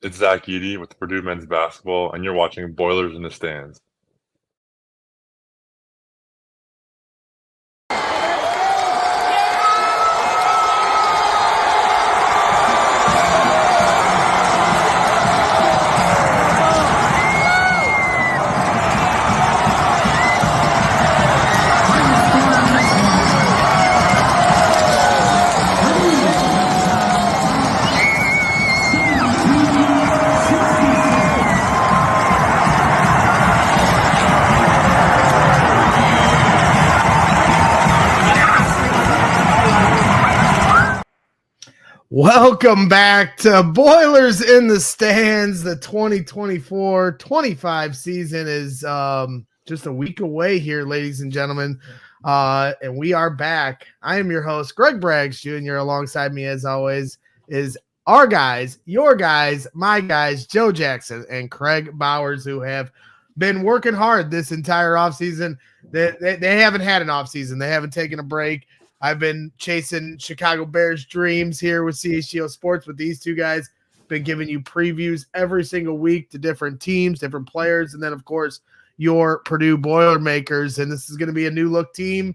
It's Zach Edey with Purdue men's basketball, and you're watching Boilers in the Stands. Welcome back to Boilers in the Stands. The 2024-25 season is just a week away here, ladies and gentlemen. And we are back. I am your host, Kraig Bowers Jr. Alongside me, as always, is our guys, your guys, my guys, Joe Jackson and Kraig Bowers, who have been working hard this entire offseason. They haven't had an offseason. They haven't taken a break. I've been chasing Chicago Bears dreams here with CHGO Sports, but these two guys been giving you previews every single week to different teams, different players, and then, of course, your Purdue Boilermakers. And this is going to be a new look team.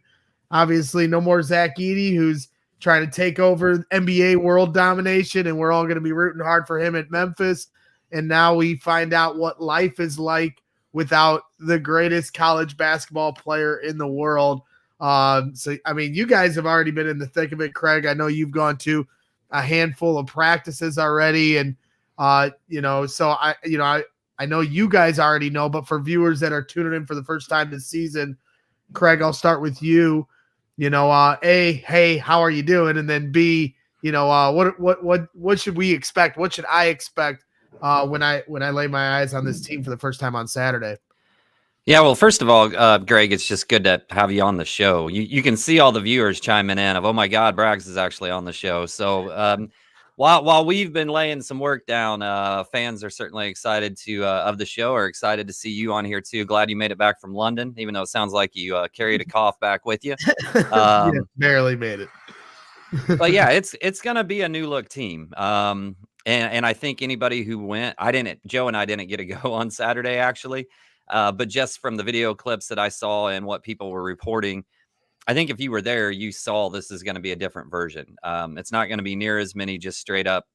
Obviously, no more Zach Edey, who's trying to take over NBA world domination, and we're all going to be rooting hard for him at Memphis. And now we find out what life is like without the greatest college basketball player in the world. So, I mean, you guys have already been in the thick of it, Kraig. I know you've gone to a handful of practices already. And, so I know you guys already know, but for viewers that are tuning in for the first time this season, Kraig, I'll start with you. A, hey, how are you doing? And then B, what should we expect? What should I expect when I lay my eyes on this team for the first time on Saturday? Yeah, well, first of all, Greg, it's just good to have you on the show. You can see all the viewers chiming in of, oh my God, Braggs is actually on the show. So while we've been laying some work down, fans are certainly excited of the show, are excited to see you on here too. Glad you made it back from London, even though it sounds like you carried a cough back with you. Yeah, barely made it. But yeah, it's gonna be a new look team. And I think anybody who went, Joe and I didn't get to go on Saturday actually. But just from the video clips that I saw and what people were reporting, I think if you were there, you saw this is going to be a different version. It's not going to be near as many just straight up,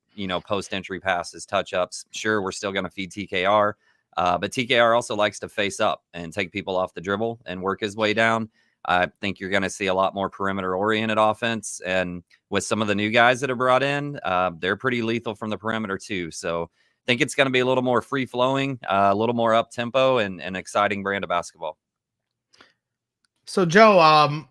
post-entry passes, touch-ups. Sure, we're still going to feed TKR, but TKR also likes to face up and take people off the dribble and work his way down. I think you're going to see a lot more perimeter-oriented offense. And with some of the new guys that are brought in, they're pretty lethal from the perimeter too. So think it's going to be a little more free-flowing, a little more up-tempo, and an exciting brand of basketball. So, Joe,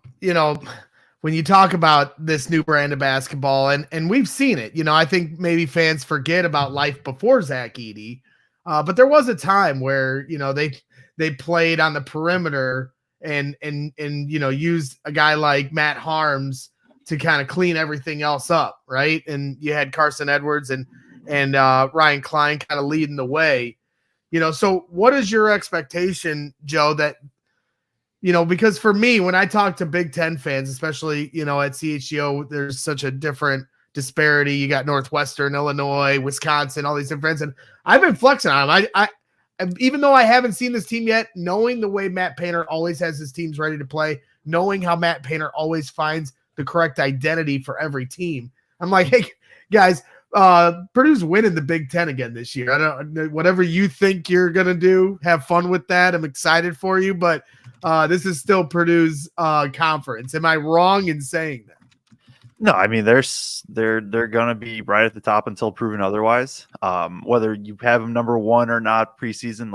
when you talk about this new brand of basketball, and we've seen it, I think maybe fans forget about life before Zach Edey, but there was a time where, they played on the perimeter and used a guy like Matt Harms to kind of clean everything else up, right? And you had Carson Edwards and Ryan Klein kind of leading the way, so what is your expectation, Joe, that, because for me, when I talk to Big Ten fans, especially, at CHGO, there's such a different disparity. You got Northwestern, Illinois, Wisconsin, all these different friends. And I've been flexing on them. I even though I haven't seen this team yet, knowing the way Matt Painter always has his teams ready to play, knowing how Matt Painter always finds the correct identity for every team, I'm like, hey, guys, Purdue's winning the Big Ten again this year. I don't, whatever you think you're going to do, have fun with that. I'm excited for you, but this is still Purdue's conference. Am I wrong in saying that? No, I mean, they're going to be right at the top until proven otherwise. Whether you have them number one or not preseason,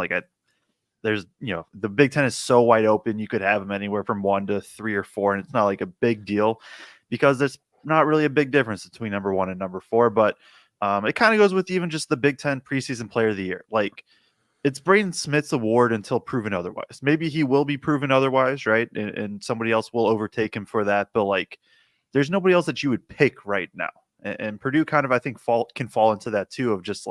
the Big Ten is so wide open. You could have them anywhere from 1 to 3 or 4, and it's not like a big deal because there's not really a big difference between number 1 and number 4. But it kind of goes with even just the Big Ten preseason player of the year. Like, it's Braden Smith's award until proven otherwise. Maybe he will be proven otherwise, right? And somebody else will overtake him for that. But there's nobody else that you would pick right now. And Purdue kind of, I think, can fall into that too, of just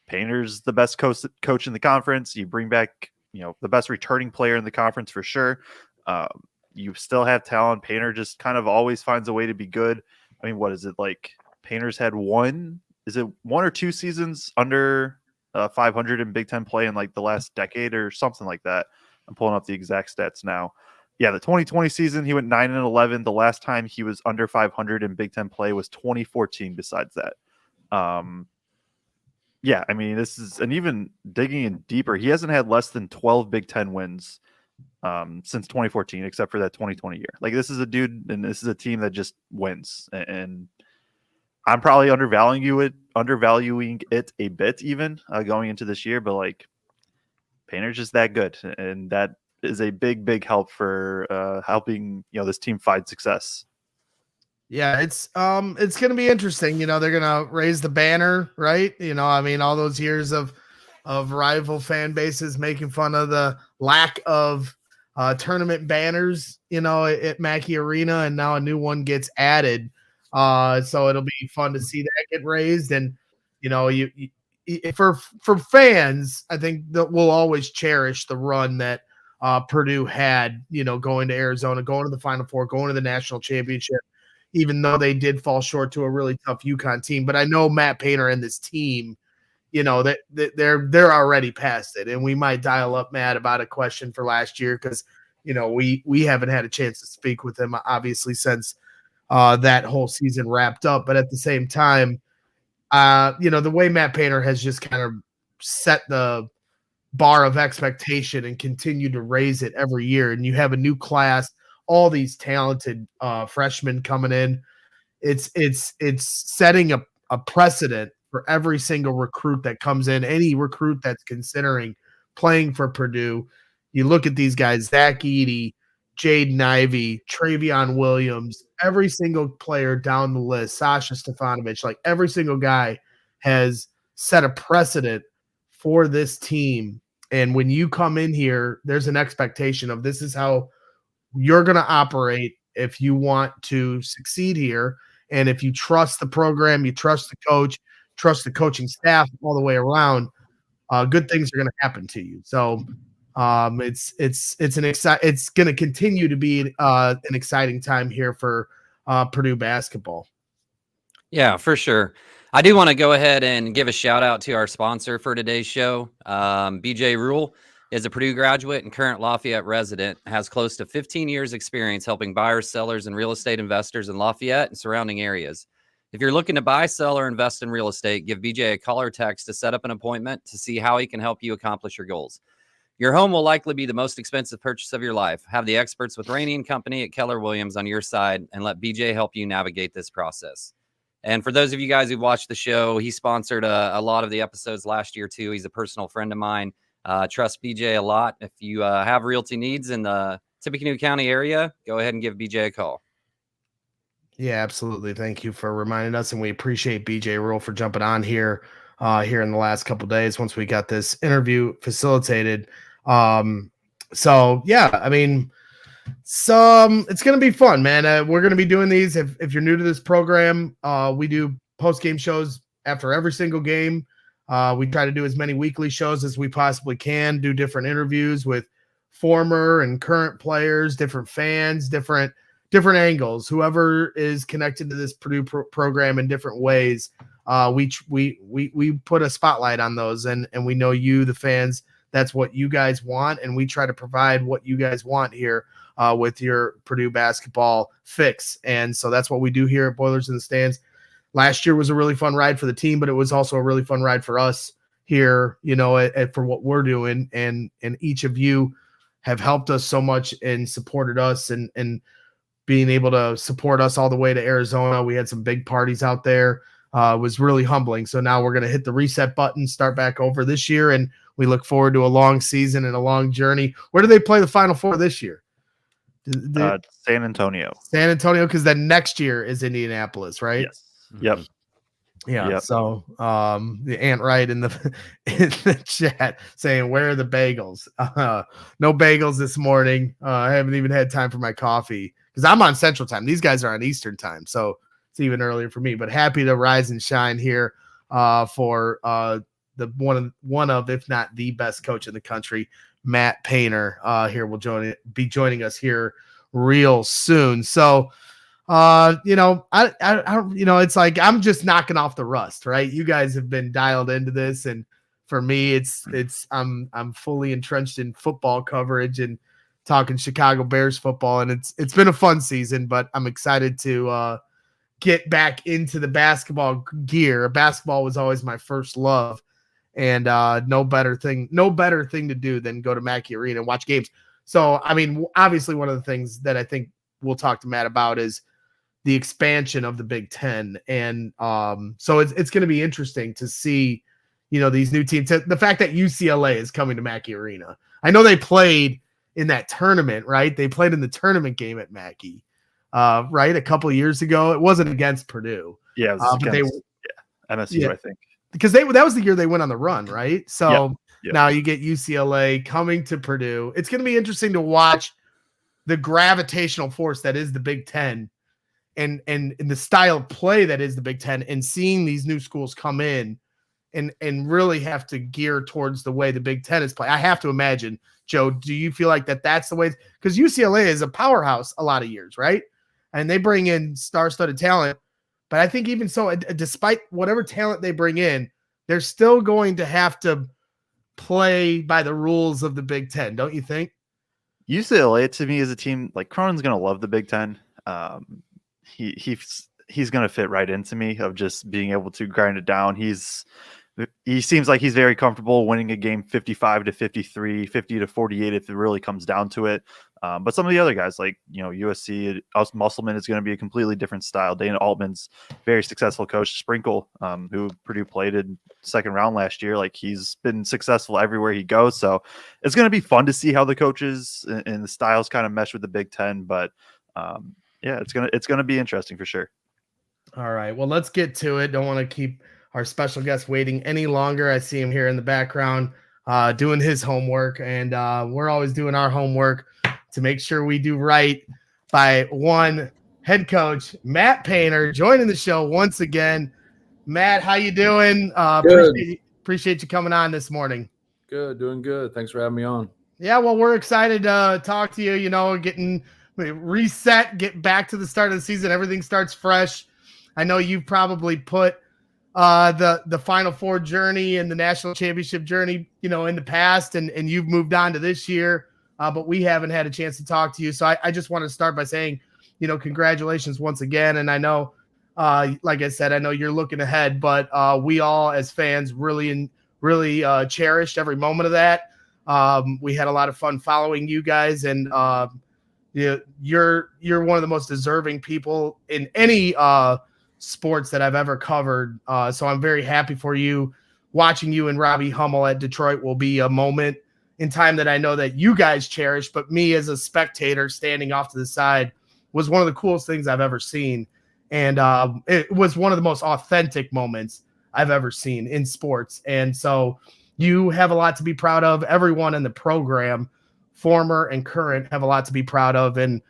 Painter's the best coach in the conference. You bring back, the best returning player in the conference for sure. You still have talent. Painter just kind of always finds a way to be good. I mean, what is it like? Painter's had one is it 1 or 2 seasons under 500 in Big Ten play in like the last decade or something like that. I'm pulling up the exact stats now. Yeah, the 2020 season, he went 9-11. The last time he was under 500 in Big Ten play was 2014. Besides that, yeah, I mean, this is, and even digging in deeper, he hasn't had less than 12 Big Ten wins since 2014, except for that 2020 year. Like, this is a dude, and this is a team that just wins. And I'm probably undervaluing it a bit even going into this year, but like, Painter's just that good, and that is a big help for helping this team find success. Yeah, it's going to be interesting. They're going to raise the banner, right? I mean, all those years of rival fan bases making fun of the lack of tournament banners, at Mackey Arena, and now a new one gets added. So it'll be fun to see that get raised. And, for fans, I think that we'll always cherish the run that Purdue had, going to Arizona, going to the Final Four, going to the national championship, even though they did fall short to a really tough UConn team. But I know Matt Painter and this team, that they're already past it. And we might dial up Matt about a question for last year because, we haven't had a chance to speak with him, obviously, since that whole season wrapped up. But at the same time, the way Matt Painter has just kind of set the bar of expectation and continued to raise it every year. And you have a new class, all these talented freshmen coming in. It's setting a precedent for every single recruit that comes in, any recruit that's considering playing for Purdue. You look at these guys, Zach Edey, Jaden Ivey, Travion Williams, every single player down the list, Sasha Stefanovic, like every single guy has set a precedent for this team. And when you come in here, there's an expectation of this is how you're going to operate if you want to succeed here. And if you trust the program, you trust the coach, trust the coaching staff all the way around, good things are going to happen to you. So it's going to continue to be an exciting time here for Purdue basketball. Yeah, for sure. I do want to go ahead and give a shout out to our sponsor for today's show. BJ Rule is a Purdue graduate and current Lafayette resident, has close to 15 years experience helping buyers, sellers, and real estate investors in Lafayette and surrounding areas. If you're looking to buy, sell, or invest in real estate, give BJ a call or text to set up an appointment to see how he can help you accomplish your goals. Your home will likely be the most expensive purchase of your life. Have the experts with Rainey & Company at Keller Williams on your side and let BJ help you navigate this process. And for those of you guys who watched the show, he sponsored a lot of the episodes last year too. He's a personal friend of mine. Trust BJ a lot. If you have realty needs in the Tippecanoe County area, go ahead and give BJ a call. Yeah, absolutely. Thank you for reminding us, and we appreciate BJ Rule for jumping on here in the last couple of days once we got this interview facilitated. So yeah, I mean, it's going to be fun, man. We're going to be doing these. If you're new to this program, we do post-game shows after every single game. We try to do as many weekly shows as we possibly can, do different interviews with former and current players, different fans, different angles, whoever is connected to this Purdue program in different ways. We put a spotlight on those, and we know you, the fans, that's what you guys want. And we try to provide what you guys want here with your Purdue basketball fix. And so that's what we do here at Boilers in the Stands. Last year was a really fun ride for the team, but it was also a really fun ride for us here, for what we're doing. And each of you have helped us so much and supported us and being able to support us all the way to Arizona. We had some big parties out there. Was really humbling. So now we're going to hit the reset button, start back over this year. And we look forward to a long season and a long journey. Where do they play the Final Four this year? San Antonio. San Antonio, because then next year is Indianapolis, right? Yes. Yep. Yeah. Yep. So the Ant Wright in the chat saying, where are the bagels? No bagels this morning. I haven't even had time for my coffee because I'm on Central Time. These guys are on Eastern Time, so it's even earlier for me. But happy to rise and shine here for the one of, if not the best coach in the country, Matt Painter. Here will be joining us here real soon. So It's like I'm just knocking off the rust, right? You guys have been dialed into this, and for me, I'm fully entrenched in football coverage and talking Chicago Bears football, and it's been a fun season, but I'm excited to get back into the basketball gear. Basketball was always my first love, and no better thing to do than go to Mackey Arena and watch games. So, I mean, obviously, one of the things that I think we'll talk to Matt about is the expansion of the Big Ten. And so it's going to be interesting to see, these new teams. The fact that UCLA is coming to Mackey Arena. I know they played in that tournament, right? They played in the tournament game at Mackey, right? A couple of years ago. It wasn't against Purdue. Yeah, it was against MSU, I think. Because that was the year they went on the run, right? So Yep. Now you get UCLA coming to Purdue. It's going to be interesting to watch the gravitational force that is the Big Ten and the style of play that is the Big Ten, and seeing these new schools come in and really have to gear towards the way the Big Ten is playing. I have to imagine, Joe, do you feel like that's the way? Because UCLA is a powerhouse a lot of years, right? And they bring in star-studded talent. But I think even so, despite whatever talent they bring in, they're still going to have to play by the rules of the Big Ten, don't you think? UCLA, to me, is a team like Cronin's going to love the Big Ten. He's going to fit right into me of just being able to grind it down. He seems like he's very comfortable winning a game 55-53, 50-48 if it really comes down to it. But some of the other guys like, USC, Musselman is going to be a completely different style. Dana Altman's very successful coach. Sprinkle, who Purdue played in second round last year, like he's been successful everywhere he goes. So it's going to be fun to see how the coaches and the styles kind of mesh with the Big Ten. But it's going to be interesting for sure. All right. Well, let's get to it. Don't want to keep our special guest waiting any longer. I see him here in the background doing his homework, and we're always doing our homework to make sure we do right by one head coach, Matt Painter, joining the show once again. Matt, how you doing? Appreciate you coming on this morning. Good, doing good. Thanks for having me on. Yeah, well, we're excited to talk to you, getting reset, get back to the start of the season. Everything starts fresh. I know you've probably put the Final Four journey and the national championship journey, in the past, and you've moved on to this year, but we haven't had a chance to talk to you. So I just want to start by saying, congratulations once again. And I know, like I said, I know you're looking ahead, but we all as fans really cherished every moment of that. We had a lot of fun following you guys, and you're one of the most deserving people in any sports that I've ever covered. So I'm very happy for you. Watching you and Robbie Hummel at Detroit will be a moment in time that I know that you guys cherish, but me as a spectator standing off to the side was one of the coolest things I've ever seen. And it was one of the most authentic moments I've ever seen in sports. And so you have a lot to be proud of. Everyone in the program, former and current, have a lot to be proud of. And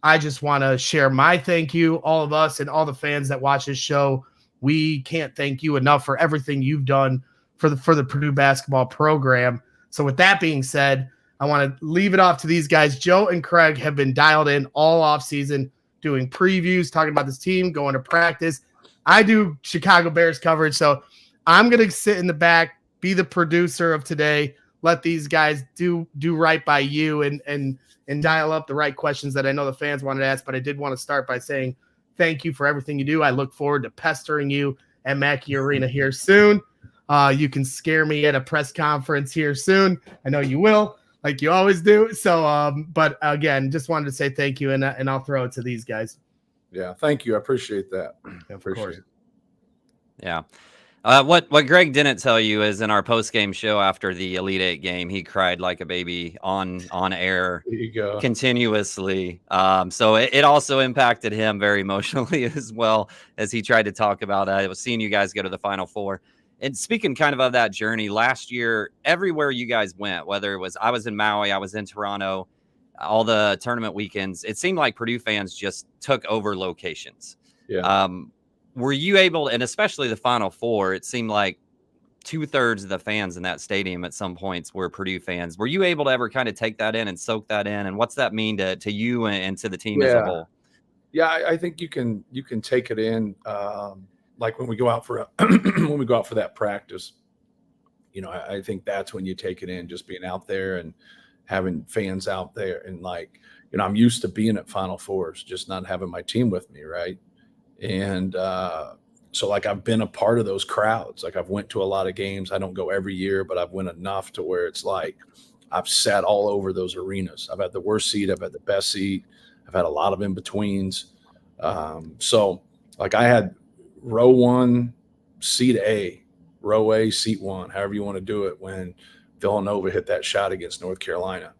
I just want to share my thank you, all of us and all the fans that watch this show. We can't thank you enough for everything you've done for the Purdue basketball program. So with that being said, I want to leave it off to these guys. Joe and Kraig have been dialed in all off season, doing previews, talking about this team, going to practice. I do Chicago Bears coverage, so I'm going to sit in the back, be the producer of today, let these guys do right by you and dial up the right questions that I know the fans wanted to ask. But I did want to start by saying thank you for everything you do. I look forward to pestering you at Mackey Arena here soon. You can scare me at a press conference here soon. I know you will, like you always do. So, but again, just wanted to say thank you, and I'll throw it to these guys. Yeah, thank you. I appreciate that. Of course. Yeah. What Greg didn't tell you is in our post-game show after the Elite Eight game, he cried like a baby on air continuously. So it also impacted him very emotionally as well, as he tried to talk about it. I was seeing you guys go to the Final Four. And speaking kind of that journey, last year, everywhere you guys went, whether it was I was in Maui, I was in Toronto, all the tournament weekends, it seemed like Purdue fans just took over locations. Yeah. Were you able, and especially the Final Four, it seemed like 2/3 of the fans in that stadium at some points were Purdue fans. Were you able to ever kind of take that in and soak that in? And what's that mean to you and to the team as a whole? Yeah, I think you can take it in. Like when we go out for when we go out for that practice, I think that's when you take it in, just being out there and having fans out there. And like, I'm used to being at Final Fours, just not having my team with me. Right. And so like I've been a part of those crowds. Like I've went to a lot of games. I don't go every year, but I've went enough to where it's like I've sat all over those arenas. I've had the worst seat. I've had the best seat. I've had a lot of in-betweens. So like I had row 1, seat A, row A, seat 1, however you want to do it, when Villanova hit that shot against North Carolina.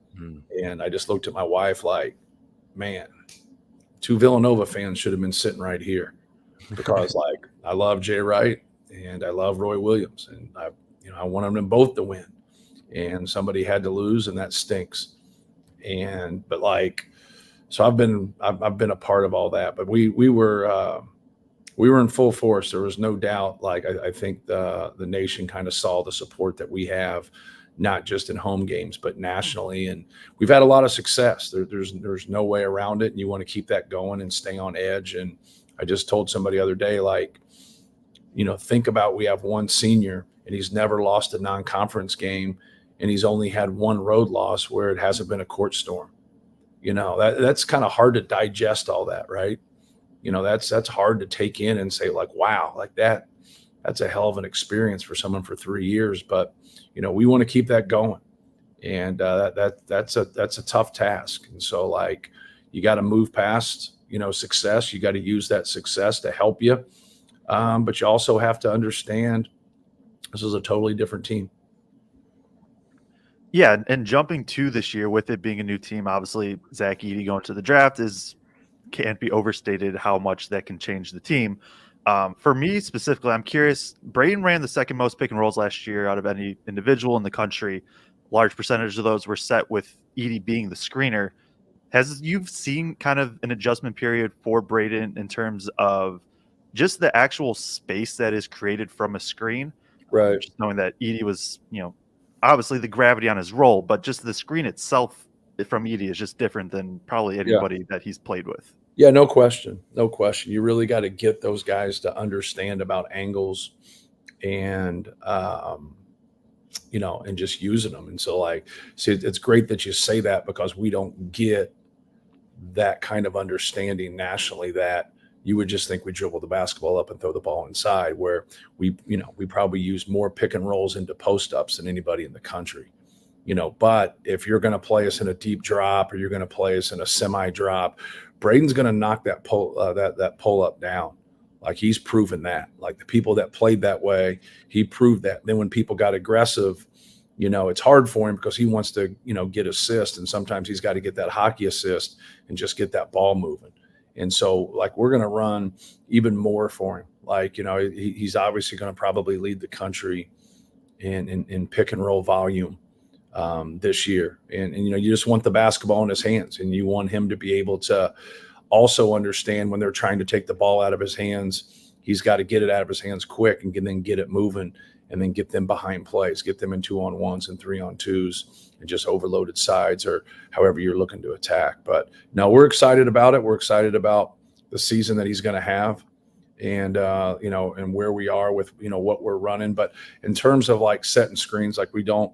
And I just looked at my wife like, man, 2 Villanova fans should have been sitting right here, because like I love Jay Wright and I love Roy Williams, and I wanted them both to win, and somebody had to lose, and that stinks. But like, so I've been a part of all that, but we were in full force. There was no doubt. Like I think the nation kind of saw the support that we have, not just in home games, but nationally. And we've had a lot of success. There's no way around it. And you want to keep that going and stay on edge. And I just told somebody the other day, like, think about, we have one senior and he's never lost a non-conference game. And he's only had one road loss where it hasn't been a court storm. That's kind of hard to digest all that. Right. That's hard to take in and say like, wow, like that's a hell of an experience for someone for 3 years. But, we want to keep that going. And that's a tough task. And so like, you got to move past, success. You got to use that success to help you. But you also have to understand this is a totally different team. Yeah, and jumping to this year with it being a new team, obviously Zach Edey going to the draft can't be overstated how much that can change the team. For me specifically, I'm curious. Braden ran the second most pick and rolls last year out of any individual in the country. Large percentage of those were set with Edey being the screener. You've seen kind of an adjustment period for Braden in terms of just the actual space that is created from a screen? Right. Just knowing that Edey was, obviously the gravity on his role, but just the screen itself from Edey is just different than probably anybody that he's played with. Yeah, no question. No question. You really got to get those guys to understand about angles and, and just using them. And so like, see, it's great that you say that, because we don't get that kind of understanding nationally, that you would just think we dribble the basketball up and throw the ball inside, where we probably use more pick and rolls into post ups than anybody in the country. But if you're going to play us in a deep drop, or you're going to play us in a semi drop, Braden's going to knock that pull up down. Like he's proven that. Like the people that played that way, he proved that. Then when people got aggressive, it's hard for him because he wants to, get assists, and sometimes he's got to get that hockey assist and just get that ball moving. And so like we're going to run even more for him. Like, he's obviously going to probably lead the country in pick and roll volume this year. And you just want the basketball in his hands, and you want him to be able to also understand when they're trying to take the ball out of his hands, he's got to get it out of his hands quick and then get it moving, and then get them behind plays, get them in 2-on-1s and 3-on-2s, and just overloaded sides, or however you're looking to attack. But no, we're excited about it. We're excited about the season that he's going to have, and and where we are with what we're running. But in terms of like setting screens, like we don't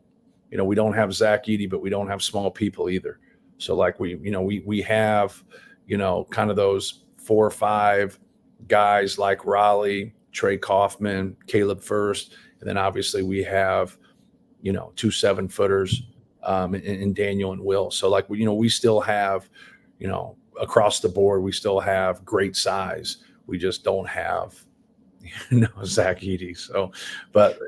have Zach Edey, but we don't have small people either. So like we have kind of those 4 or 5 guys like Raleigh, Trey Kaufman, Caleb First, and then obviously we have 2 7-footers in Daniel and Will. So like we still have across the board, we still have great size. We just don't have Zach Edey. So, but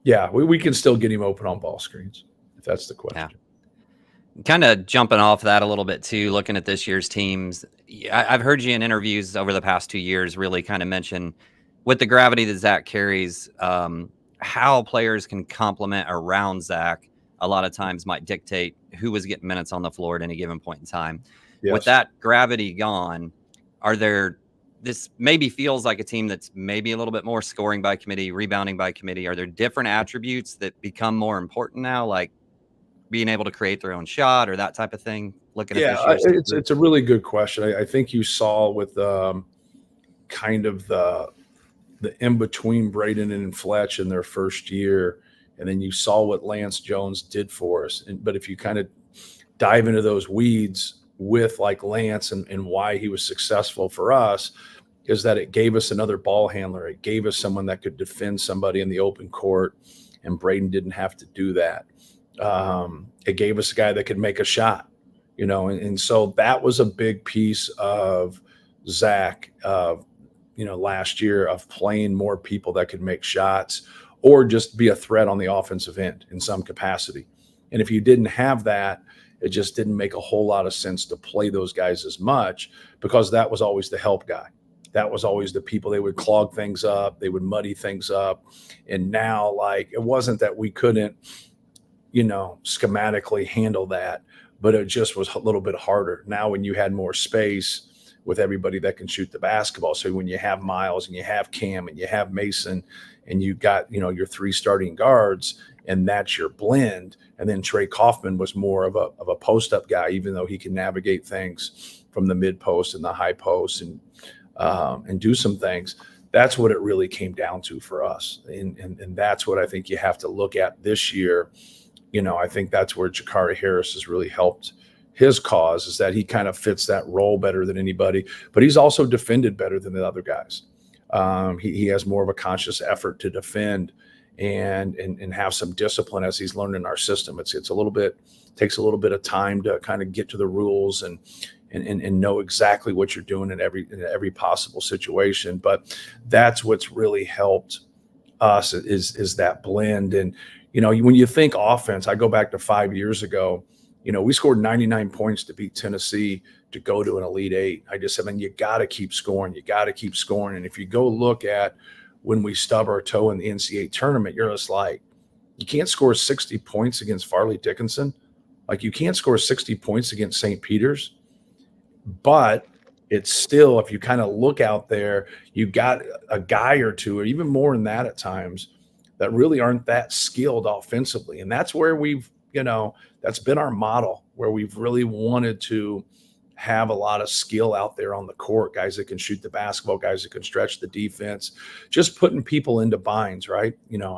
yeah, we can still get him open on ball screens, if that's the question. Yeah. Kind of jumping off that a little bit too, looking at this year's teams. I've heard you in interviews over the past 2 years really kind of mention, with the gravity that Zach carries, how players can complement around Zach a lot of times might dictate who was getting minutes on the floor at any given point in time. Yes. With that gravity gone, this maybe feels like a team that's maybe a little bit more scoring by committee, rebounding by committee. Are there different attributes that become more important now? Like being able to create their own shot or that type of thing? Looking at Yeah, this year's it's a really good question. I think you saw with kind of the in between Braden and Fletch in their first year, and then you saw what Lance Jones did for us. But if you kind of dive into those weeds with like Lance and why he was successful for us, is that it gave us another ball handler. It gave us someone that could defend somebody in the open court, and Braden didn't have to do that. It gave us a guy that could make a shot, and so that was a big piece of Zach, last year, of playing more people that could make shots or just be a threat on the offensive end in some capacity. And if you didn't have that, it just didn't make a whole lot of sense to play those guys as much, because that was always the help guy. That was always the people. They would clog things up. They would muddy things up. And now, like, it wasn't that we couldn't, schematically handle that, but it just was a little bit harder. Now, when you had more space with everybody that can shoot the basketball. So when you have Miles and you have Cam and you have Mason and you got, your 3 starting guards, and that's your blend. And then Trey Kaufman was more of a post-up guy, even though he can navigate things from the mid post and the high post and do some things. That's what it really came down to for us. And that's what I think you have to look at this year. I think that's where Jakari Harris has really helped his cause, is that he kind of fits that role better than anybody, but he's also defended better than the other guys. He has more of a conscious effort to defend and have some discipline as he's learned in our system. It's a little bit, takes a little bit of time to kind of get to the rules and know exactly what you're doing in every possible situation. But that's what's really helped us is that blend. And, when you think offense, I go back to 5 years ago, we scored 99 points to beat Tennessee to go to an Elite Eight. I just said, man, you got to keep scoring. You got to keep scoring. And if you go look at when we stub our toe in the NCAA tournament, you're just like, you can't score 60 points against Farley Dickinson. Like, you can't score 60 points against St. Peter's. But it's still, if you kind of look out there, you got a guy or two, or even more than that at times, that really aren't that skilled offensively. And that's where we've, that's been our model, where we've really wanted to have a lot of skill out there on the court, guys that can shoot the basketball, guys that can stretch the defense, just putting people into binds, right?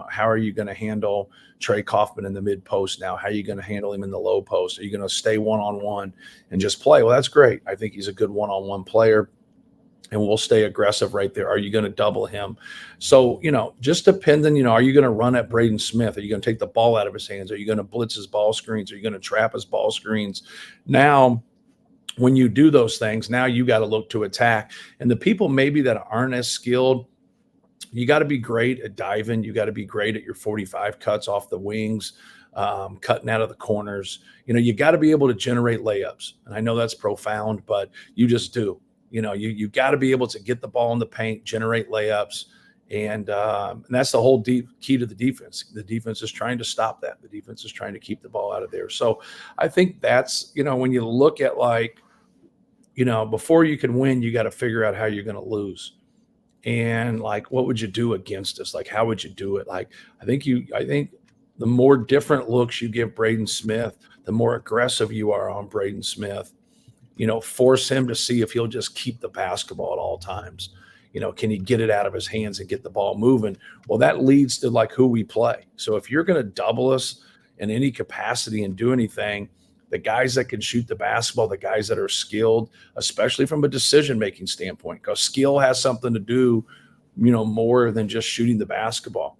How are you going to handle Trey Kaufman in the mid post now? How are you going to handle him in the low post? Are you going to stay one-on-one and just play? Well, that's great. I think he's a good one-on-one player, and we'll stay aggressive right there. Are you going to double him? So, just depending, are you going to run at Braden Smith? Are you going to take the ball out of his hands? Are you going to blitz his ball screens? Are you going to trap his ball screens? Now, when you do those things, now you got to look to attack. And the people maybe that aren't as skilled, you got to be great at diving. You got to be great at your 45 cuts off the wings, cutting out of the corners. You got to be able to generate layups. And I know that's profound, but you just do. You got to be able to get the ball in the paint, generate layups. And that's the whole key to the defense. The defense is trying to stop that. The defense is trying to keep the ball out of there. So I think that's, when you look at before you can win, you got to figure out how you're going to lose. And what would you do against us? How would you do it? I think the more different looks you give Braden Smith, the more aggressive you are on Braden Smith, force him to see if he'll just keep the basketball at all times. Can he get it out of his hands and get the ball moving? Well, that leads to who we play. So if you're going to double us in any capacity and do anything, the guys that can shoot the basketball, the guys that are skilled, especially from a decision-making standpoint, because skill has something to do, more than just shooting the basketball.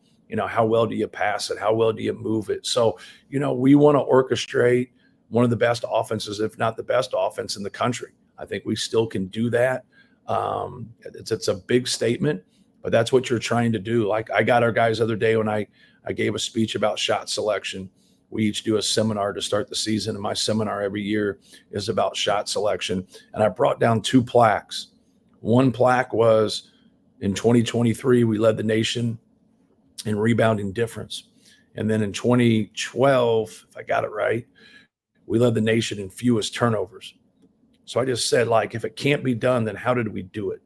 How well do you pass it? How well do you move it? So, we want to orchestrate one of the best offenses, if not the best offense in the country. I think we still can do that. It's a big statement, but that's what you're trying to do. I got our guys the other day when I gave a speech about shot selection. We each do a seminar to start the season, and my seminar every year is about shot selection. And I brought down 2 plaques. One plaque was in 2023, we led the nation in rebounding difference. And then in 2012, if I got it right, we led the nation in fewest turnovers. So I just said, if it can't be done, then how did we do it?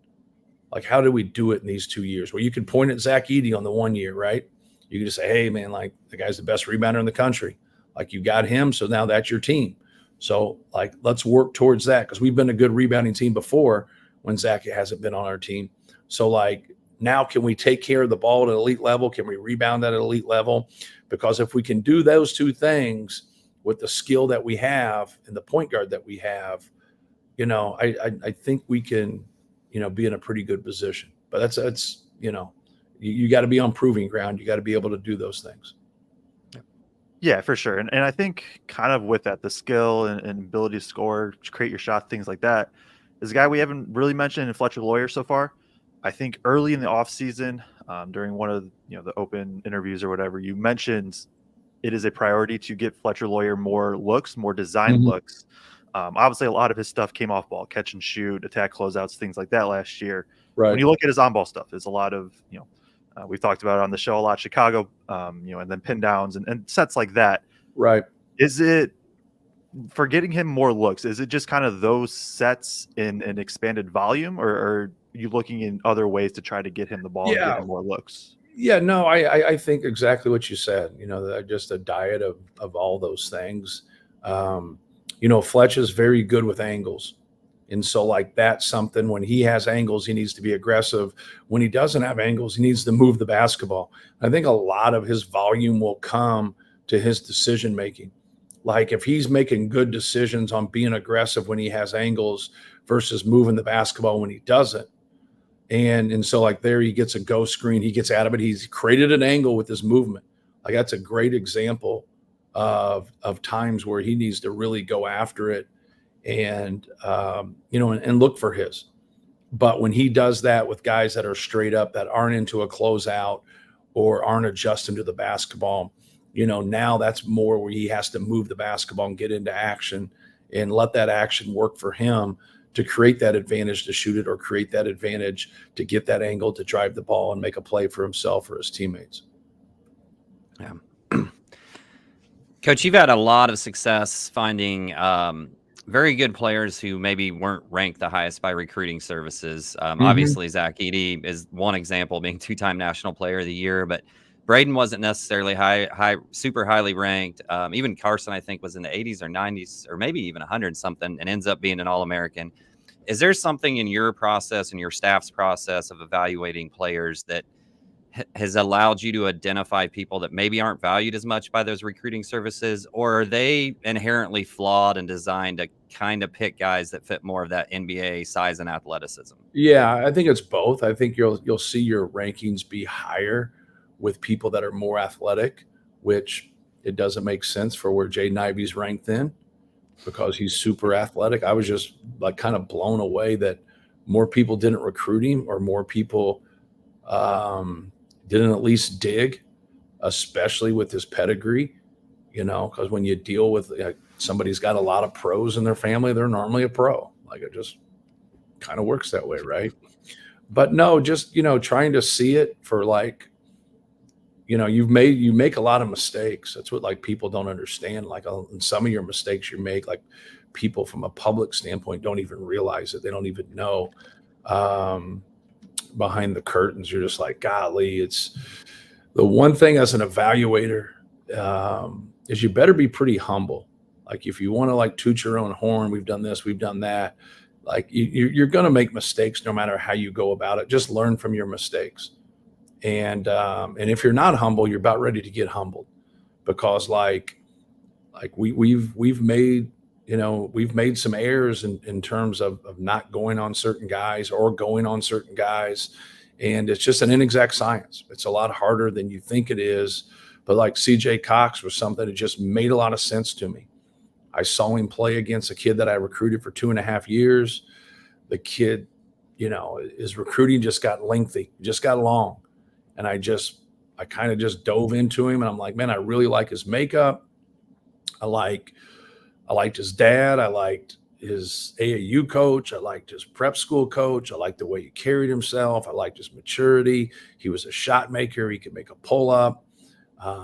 How did we do it in these 2 years? Well, you can point at Zach Edey on the 1 year, right? You can just say, hey, man, the guy's the best rebounder in the country. Like, you got him, so now that's your team. So, like, let's work towards that, because we've been a good rebounding team before when Zach hasn't been on our team. So, like, now can we take care of the ball at an elite level? Can we rebound at an elite level? Because if we can do those two things with the skill that we have and the point guard that we have, you know, I think we can, you know, be in a pretty good position. But that's you know, you got to be on proving ground. You got to be able to do those things. Yeah, for sure. And I think kind of with that, the skill and ability to score, create your shot, things like that, is a guy we haven't really mentioned in Fletcher Lawyer so far. I think early in the offseason, during one of the open interviews or whatever, you mentioned it is a priority to get Fletcher Lawyer more looks, more design looks. Obviously, a lot of his stuff came off ball, catch and shoot, attack closeouts, things like that last year. Right. When you look at his on-ball stuff, there's a lot of, we've talked about it on the show a lot, Chicago, and then pin downs and sets like that. Right. Is it, for getting him more looks, is it just kind of those sets in an expanded volume, or are you looking in other ways to try to get him the ball and get him more looks? Yeah, no, I think exactly what you said. Just a diet of all those things. Fletch is very good with angles. And so, like, that's something, when he has angles, he needs to be aggressive. When he doesn't have angles, he needs to move the basketball. I think a lot of his volume will come to his decision making. Like, if he's making good decisions on being aggressive when he has angles versus moving the basketball when he doesn't. And so, like, there he gets a go screen, he gets out of it. He's created an angle with his movement. Like, that's a great example of times where he needs to really go after it and look for his. But when he does that with guys that are straight up, that aren't into a closeout or aren't adjusting to the basketball, now that's more where he has to move the basketball and get into action and let that action work for him to create that advantage to shoot it, or create that advantage to get that angle to drive the ball and make a play for himself or his teammates. Yeah. Coach, you've had a lot of success finding very good players who maybe weren't ranked the highest by recruiting services. Obviously, Zach Edey is one example, being two-time National Player of the Year, but Braden wasn't necessarily super highly ranked. Even Carson, I think, was in the 80s or 90s, or maybe even 100 something, and ends up being an All-American. Is there something in your process and your staff's process of evaluating players that has allowed you to identify people that maybe aren't valued as much by those recruiting services, or are they inherently flawed and designed to kind of pick guys that fit more of that NBA size and athleticism? Yeah, I think it's both. I think you'll see your rankings be higher with people that are more athletic, which it doesn't make sense for where Jaden Ivey's ranked in, because he's super athletic. I was just like kind of blown away that more people didn't recruit him, or more people didn't at least dig, especially with his pedigree, because when you deal with somebody's got a lot of pros in their family, they're normally a pro. Like, it just kind of works that way, right? But no, just, trying to see it for, like, you make a lot of mistakes. That's what, like, people don't understand. Like, and some of your mistakes you make, like, people from a public standpoint don't even realize it. They don't even know. Behind the curtains, you're just like, golly, it's the one thing as an evaluator is you better be pretty humble. Like, if you want to, like, toot your own horn, we've done this, we've done that, like, you're going to make mistakes no matter how you go about it. Just learn from your mistakes. And if you're not humble, you're about ready to get humbled, because like we've made some errors in terms of not going on certain guys or going on certain guys. And it's just an inexact science. It's a lot harder than you think it is. But like CJ Cox was something that just made a lot of sense to me. I saw him play against a kid that I recruited for 2.5 years. The kid, his recruiting just got lengthy, just got long. And I kind of just dove into him, and I'm like, man, I really like his makeup. I liked his dad. I liked his AAU coach. I liked his prep school coach. I liked the way he carried himself. I liked his maturity. He was a shot maker. He could make a pull up.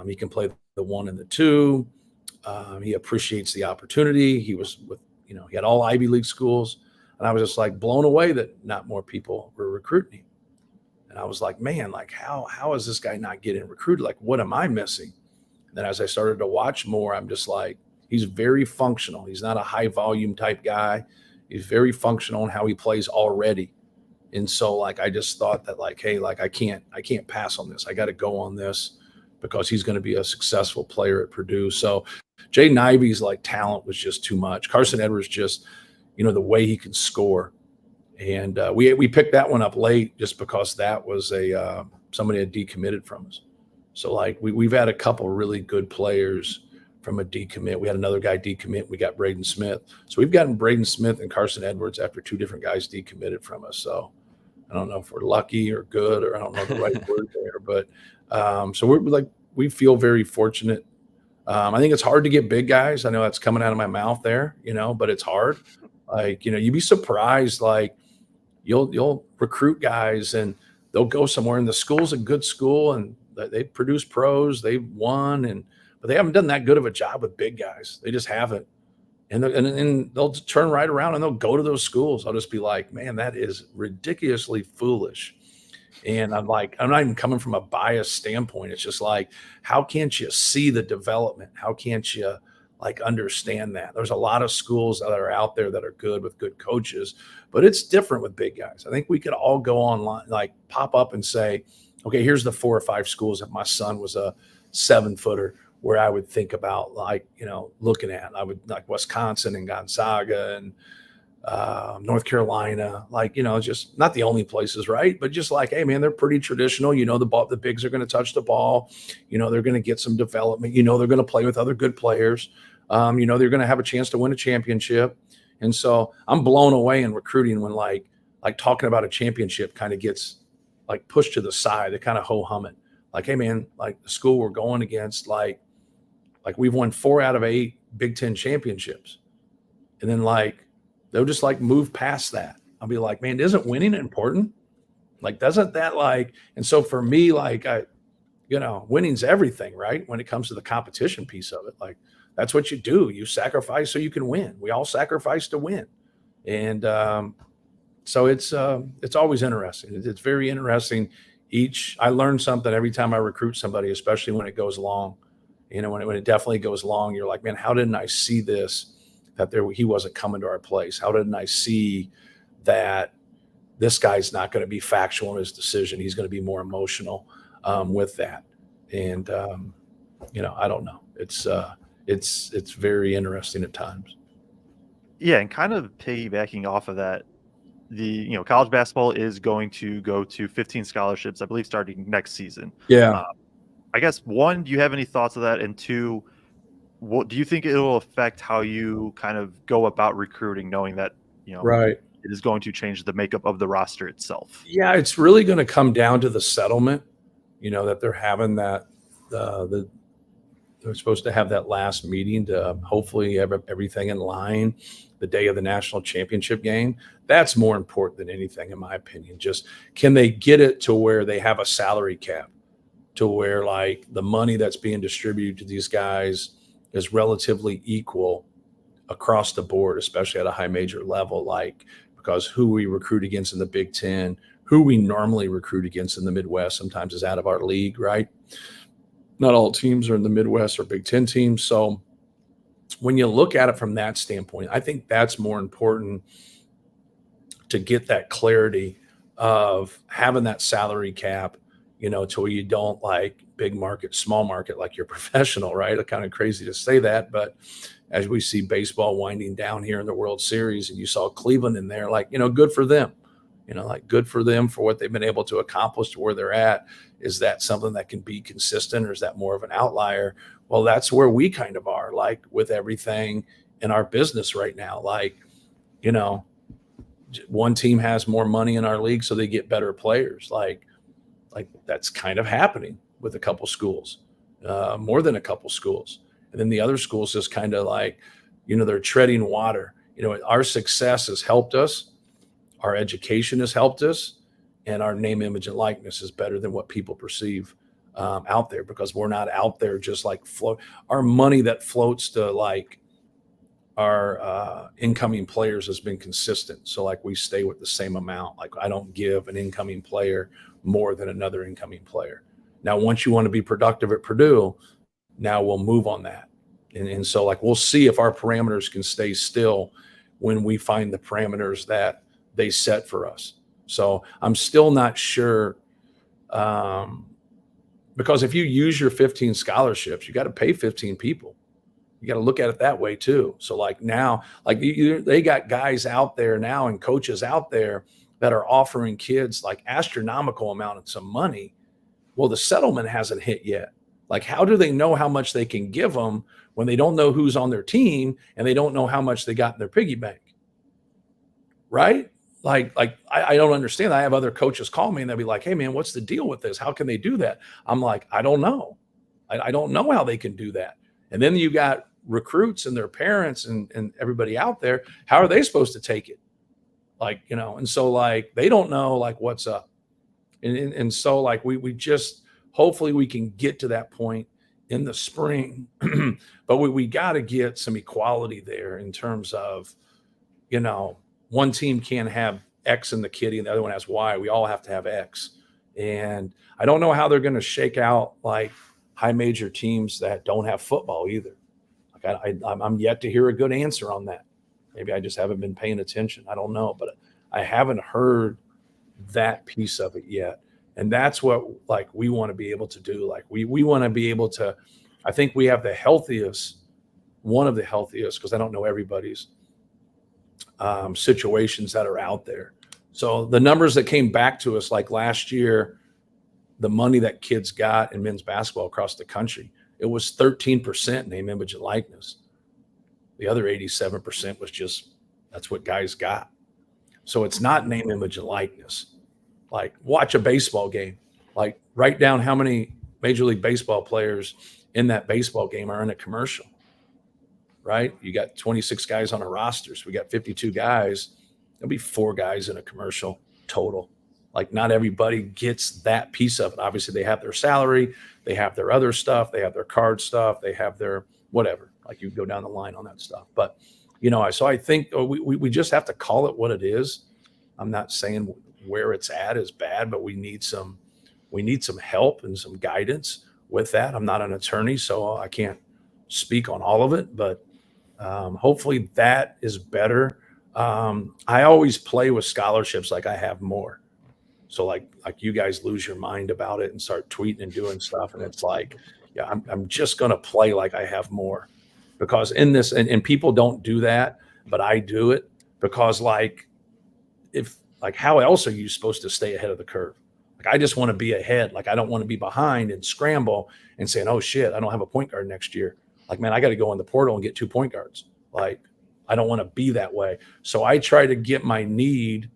He can play the 1 and the 2. He appreciates the opportunity. He was with, he had all Ivy League schools. And I was just like blown away that not more people were recruiting him. And I was like, man, like, how is this guy not getting recruited? Like, what am I missing? And then as I started to watch more, I'm just like, he's very functional. He's not a high volume type guy. He's very functional in how he plays already. And so like, I just thought that like, hey, like I can't pass on this. I got to go on this because he's going to be a successful player at Purdue. So Jaden Ivey's like talent was just too much. Carson Edwards just, the way he can score. And we picked that one up late just because that was somebody had decommitted from us. So like we've had a couple really good players from a decommit. We had another guy decommit. We got Braden Smith. So we've gotten Braden Smith and Carson Edwards after two different guys decommitted from us. So I don't know if we're lucky or good, or I don't know the right word there, but so we're like, we feel very fortunate. I think it's hard to get big guys. I know that's coming out of my mouth there, but it's hard. Like, you'd be surprised. Like you'll recruit guys and they'll go somewhere, and the school's a good school and they produce pros. They've won, but they haven't done that good of a job with big guys. They just haven't. And they'll turn right around and they'll go to those schools. I'll just be like, man, that is ridiculously foolish. And I'm not even coming from a biased standpoint. It's just like, how can't you see the development? How can't you like understand that? There's a lot of schools that are out there that are good with good coaches, but it's different with big guys. I think we could all go online, like pop up and say, okay, here's the 4 or 5 schools that my son was a 7-footer where I would think about looking at. I would like Wisconsin and Gonzaga and North Carolina, just not the only places, right? But just like, hey man, they're pretty traditional. The bigs are going to touch the ball. They're going to get some development. They're going to play with other good players. They're going to have a chance to win a championship. And so I'm blown away in recruiting when like talking about a championship kind of gets like pushed to the side. They kind of ho-hum it. Like, hey man, like the school we're going against, like we've won 4 out of 8 Big Ten championships. And then like, they'll just like move past that. I'll be like, man, isn't winning important? Like, doesn't that like, and so for me, like winning's everything, right? When it comes to the competition piece of it, like that's what you do. You sacrifice so you can win. We all sacrifice to win. And so it's always interesting. It's very interesting. I learn something every time I recruit somebody, especially when it goes long. When it definitely goes long, you're like, man, how didn't I see this? That he wasn't coming to our place? How didn't I see that this guy's not going to be factual in his decision? He's going to be more emotional with that. And I don't know. It's very interesting at times. Yeah, and kind of piggybacking off of that, the college basketball is going to go to 15 scholarships, I believe, starting next season. Yeah. I guess 1, do you have any thoughts of that? And 2, what do you think it will affect how you kind of go about recruiting, knowing that right, it is going to change the makeup of the roster itself? Yeah, it's really going to come down to the settlement. That they're having that they're supposed to have that last meeting to hopefully have everything in line the day of the national championship game. That's more important than anything, in my opinion. Just can they get it to where they have a salary cap, to where like the money that's being distributed to these guys is relatively equal across the board, especially at a high major level, like because who we recruit against in the Big Ten, who we normally recruit against in the Midwest sometimes is out of our league, right? Not all teams are in the Midwest or Big Ten teams. So when you look at it from that standpoint, I think that's more important to get that clarity of having that salary cap, to where you don't like big market, small market, like you're professional, right? It's kind of crazy to say that, but as we see baseball winding down here in the World Series and you saw Cleveland in there, like, good for them, like good for them for what they've been able to accomplish to where they're at. Is that something that can be consistent, or is that more of an outlier? Well, that's where we kind of are, like with everything in our business right now. Like, one team has more money in our league, so they get better players. Like that's kind of happening with a couple schools, more than a couple schools. And then the other schools just kind of like, they're treading water. Our success has helped us. Our education has helped us. And our name, image, and likeness is better than what people perceive out there, because we're not out there just like float. Our money that floats to like our incoming players has been consistent. So like we stay with the same amount. Like I don't give an incoming player more than another incoming player. Now, once you want to be productive at Purdue, now we'll move on that. And so like, we'll see if our parameters can stay still when we find the parameters that they set for us. So I'm still not sure, because if you use your 15 scholarships, you got to pay 15 people. You got to look at it that way too. So like now, like they got guys out there now and coaches out there that are offering kids like astronomical amounts of money. Well, the settlement hasn't hit yet. Like, how do they know how much they can give them when they don't know who's on their team and they don't know how much they got in their piggy bank? Right? Like I don't understand. I have other coaches call me and they'll be like, hey man, what's the deal with this? How can they do that? I'm like, I don't know. I don't know how they can do that. And then you got recruits and their parents and everybody out there. How are they supposed to take it? Like, you know, and so like, they don't know like what's up. And so like, we just, hopefully we can get to that point in the spring, but we got to get some equality there in terms of, you know, one team can't have X in the kitty and the other one has Y. We all have to have X. And I don't know how they're going to shake out like high major teams that don't have football either. Like I'm yet to hear a good answer on that. Maybe I just haven't been paying attention. I don't know, but I haven't heard that piece of it yet. And that's what like we want to be able to do. Like we want to be able to, I think we have the healthiest, one of the healthiest, because I don't know everybody's situations that are out there. So the numbers that came back to us like last year, the money that kids got in men's basketball across the country, it was 13% name, image, and likeness. The other 87% was just, that's what guys got. So it's not name, image, and likeness. Like watch a baseball game, like write down how many Major League Baseball players in that baseball game are in a commercial, right? You got 26 guys on a roster. So we got 52 guys. There'll be 4 guys in a commercial total. Like not everybody gets that piece of it. Obviously they have their salary, they have their other stuff, they have their card stuff, they have their whatever, like you go down the line on that stuff. But, you know, so I think we just have to call it what it is. I'm not saying where it's at is bad, but we need some help and some guidance with that. I'm not an attorney, so I can't speak on all of it, but hopefully that is better. I always play with scholarships like I have more. So like you guys lose your mind about it and start tweeting and doing stuff. And it's like, yeah, I'm just going to play like I have more, because in this, and people don't do that, but I do it because like, how else are you supposed to stay ahead of the curve? Like, I just want to be ahead. Like, I don't want to be behind and scramble and saying, oh shit, I don't have a point guard next year. Like, man, I got to go in the portal and get 2 point guards. Like, I don't want to be that way. So I try to get my need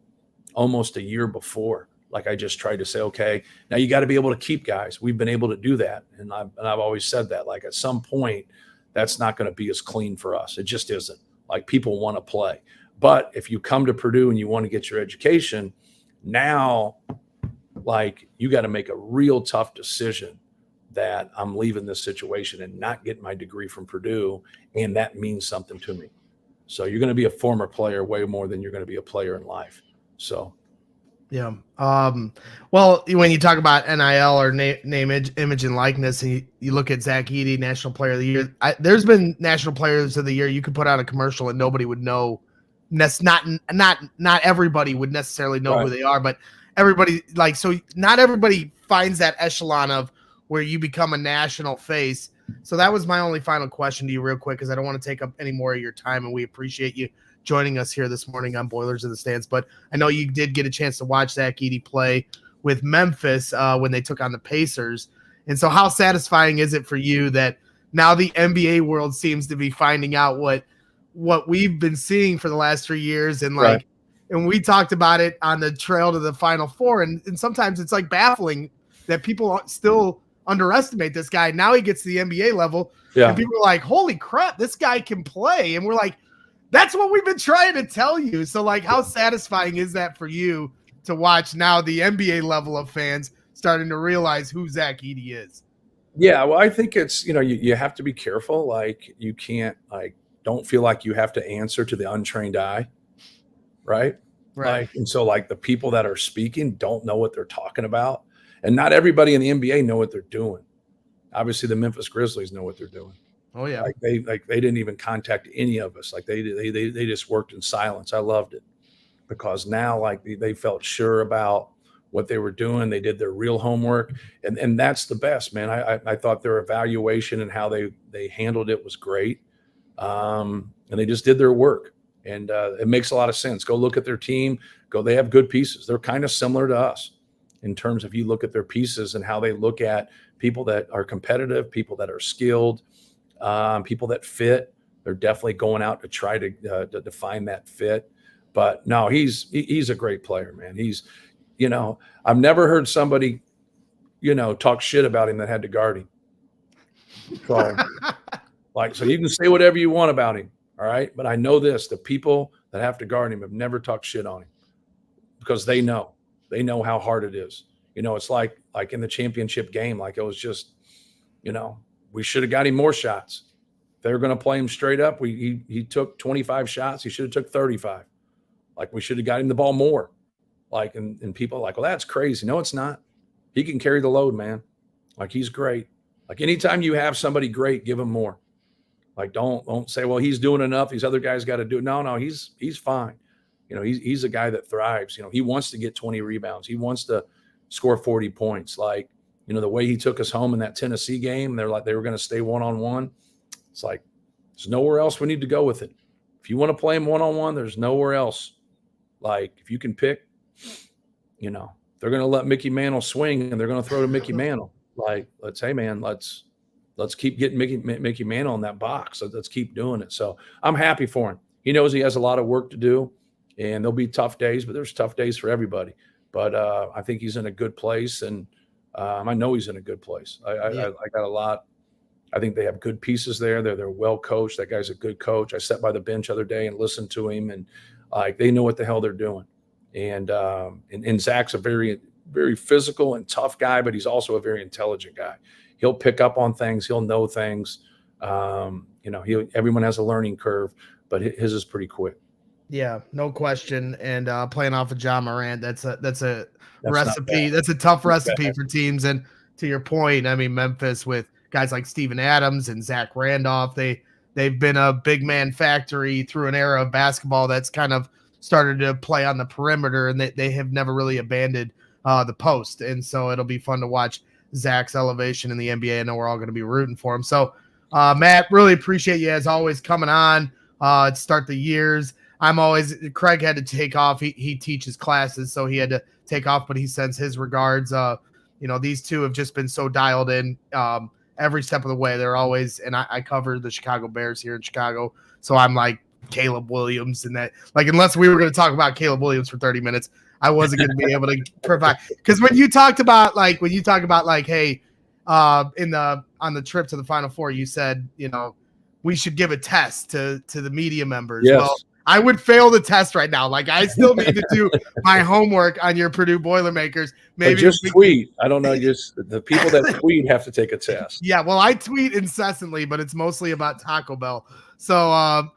almost a year before. Like, I just try to say, okay, now you got to be able to keep guys. We've been able to do that. And I've always said that, like, at some point, that's not going to be as clean for us. It just isn't. Like, people want to play. But if you come to Purdue and you want to get your education, now, like, you got to make a real tough decision that I'm leaving this situation and not getting my degree from Purdue, and that means something to me. So you're going to be a former player way more than you're going to be a player in life. So, yeah. Well, when you talk about NIL or name, image, and likeness, and you look at Zach Edey, National Player of the Year. There's been National Players of the Year. You could put out a commercial and nobody would know. Not everybody would necessarily know who they are, but everybody, like, so not everybody finds that echelon of where you become a national face. So that was my only final question to you real quick, because I don't want to take up any more of your time, and we appreciate you joining us here this morning on Boilers in the Stands. But I know you did get a chance to watch Zach Edey play with Memphis when they took on the Pacers. And so how satisfying is it for you that now the NBA world seems to be finding out what we've been seeing for the last 3 years, and like, and we talked about it on the trail to the Final Four, and sometimes it's like baffling that people still underestimate this guy. Now he gets to the NBA level, and people are like, holy crap, this guy can play. And we're like, that's what we've been trying to tell you. So like, how satisfying is that for you to watch now the NBA level of fans starting to realize who Zach Edey is? Yeah, well, I think it's, you have to be careful. Like, you can't, like, don't feel like you have to answer to the untrained eye, right? Like, and so like the people that are speaking don't know what they're talking about, and not everybody in the NBA know what they're doing. Obviously, the Memphis Grizzlies know what they're doing. Oh yeah. Like they didn't even contact any of us. Like they just worked in silence. I loved it because now like they felt sure about what they were doing. They did their real homework, and that's the best, man. I thought their evaluation and how they handled it was great, and they just did their work, and it makes a lot of sense. Go look at their team. They have good pieces. They're kind of similar to us in terms of you look at their pieces and how they look at people that are competitive, people that are skilled, people that fit. They're definitely going out to try to find that fit. But no, he's a great player, man. He's, I've never heard somebody, talk shit about him that had to guard him. So, so you can say whatever you want about him, all right? But I know this: the people that have to guard him have never talked shit on him because they know how hard it is. It's like in the championship game, like it was just, we should have got him more shots. If they were going to play him straight up, he took 25 shots. He should have took 35. Like we should have got him the ball more. Like, and people are like, well, that's crazy. No, it's not. He can carry the load, man. Like he's great. Like anytime you have somebody great, give him more. Like don't say, well, he's doing enough. These other guys got to do it. No, he's fine. He's a guy that thrives. He wants to get 20 rebounds. He wants to score 40 points. Like, the way he took us home in that Tennessee game, they're like, they were going to stay one-on-one. It's like, there's nowhere else we need to go with it. If you want to play him one-on-one, there's nowhere else. Like, if you can pick, they're going to let Mickey Mantle swing and they're going to throw to Mickey Mantle. Like, let's keep getting Mickey Mantle in that box. Let's keep doing it. So I'm happy for him. He knows he has a lot of work to do. And there'll be tough days, but there's tough days for everybody. But I think he's in a good place, and I know he's in a good place. I got a lot. I think they have good pieces there. They're well coached. That guy's a good coach. I sat by the bench the other day and listened to him, and they know what the hell they're doing. And Zach's a very, very physical and tough guy, but he's also a very intelligent guy. He'll pick up on things. He'll know things. Everyone has a learning curve, but his is pretty quick. Yeah, no question. And playing off of John Morant, that's a recipe. That's a tough recipe for teams. And to your point, I mean, Memphis with guys like Steven Adams and Zach Randolph, they've been a big man factory through an era of basketball that's kind of started to play on the perimeter, and they have never really abandoned the post. And so it'll be fun to watch Zach's elevation in the NBA. I know we're all going to be rooting for him. So, Matt, really appreciate you as always coming on to start the years. Kraig had to take off. He teaches classes, so he had to take off, but he sends his regards. These two have just been so dialed in every step of the way. They're always, and I cover the Chicago Bears here in Chicago. So I'm like Caleb Williams and that, like, unless we were going to talk about Caleb Williams for 30 minutes, I wasn't going to be able to provide. Cause when you talk about hey, on the trip to the Final Four, you said, we should give a test to the media members. Yes. Well, I would fail the test right now. Like I still need to do my homework on your Purdue Boilermakers. Maybe just tweet. I don't know. Just the people that tweet have to take a test. Yeah. Well, I tweet incessantly, but it's mostly about Taco Bell. So,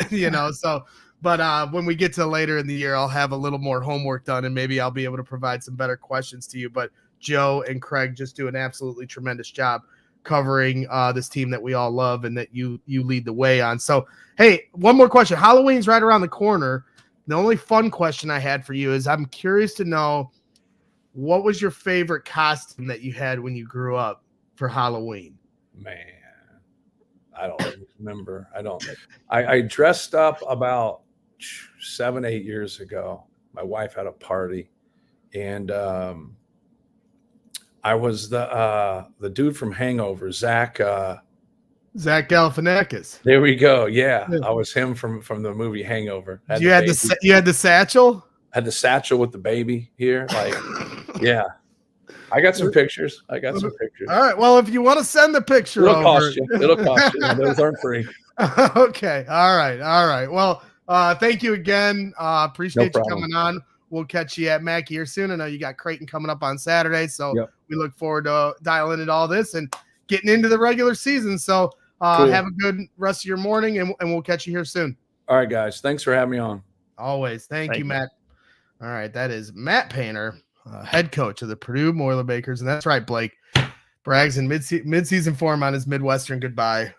but when we get to later in the year, I'll have a little more homework done and maybe I'll be able to provide some better questions to you. But Joe and Kraig just do an absolutely tremendous job covering this team that we all love and that you lead the way on. So, hey, one more question. Halloween's right around the corner. The only fun question I had for you is I'm curious to know, what was your favorite costume that you had when you grew up for Halloween? Man, I don't remember. I dressed up about 7-8 years ago. My wife had a party, and I was the dude from Hangover, Zach Galifianakis. There we go. Yeah, I was him from the movie Hangover. You had the satchel? Had the satchel with the baby here. Like, yeah. I got some pictures. All right. Well, if you want to send the picture It'll cost you. Those aren't free. Okay. All right. Well, thank you again. Appreciate you coming on. We'll catch you at Mackey here soon. I know you got Creighton coming up on Saturday, so we look forward to dialing into all this and getting into the regular season. So cool. Have a good rest of your morning, and we'll catch you here soon. All right, guys. Thanks for having me on. Always. Thank you, Matt. All right. That is Matt Painter, head coach of the Purdue Boilermakers. And that's right, Blake. Bragg's in mid-season form on his Midwestern goodbye.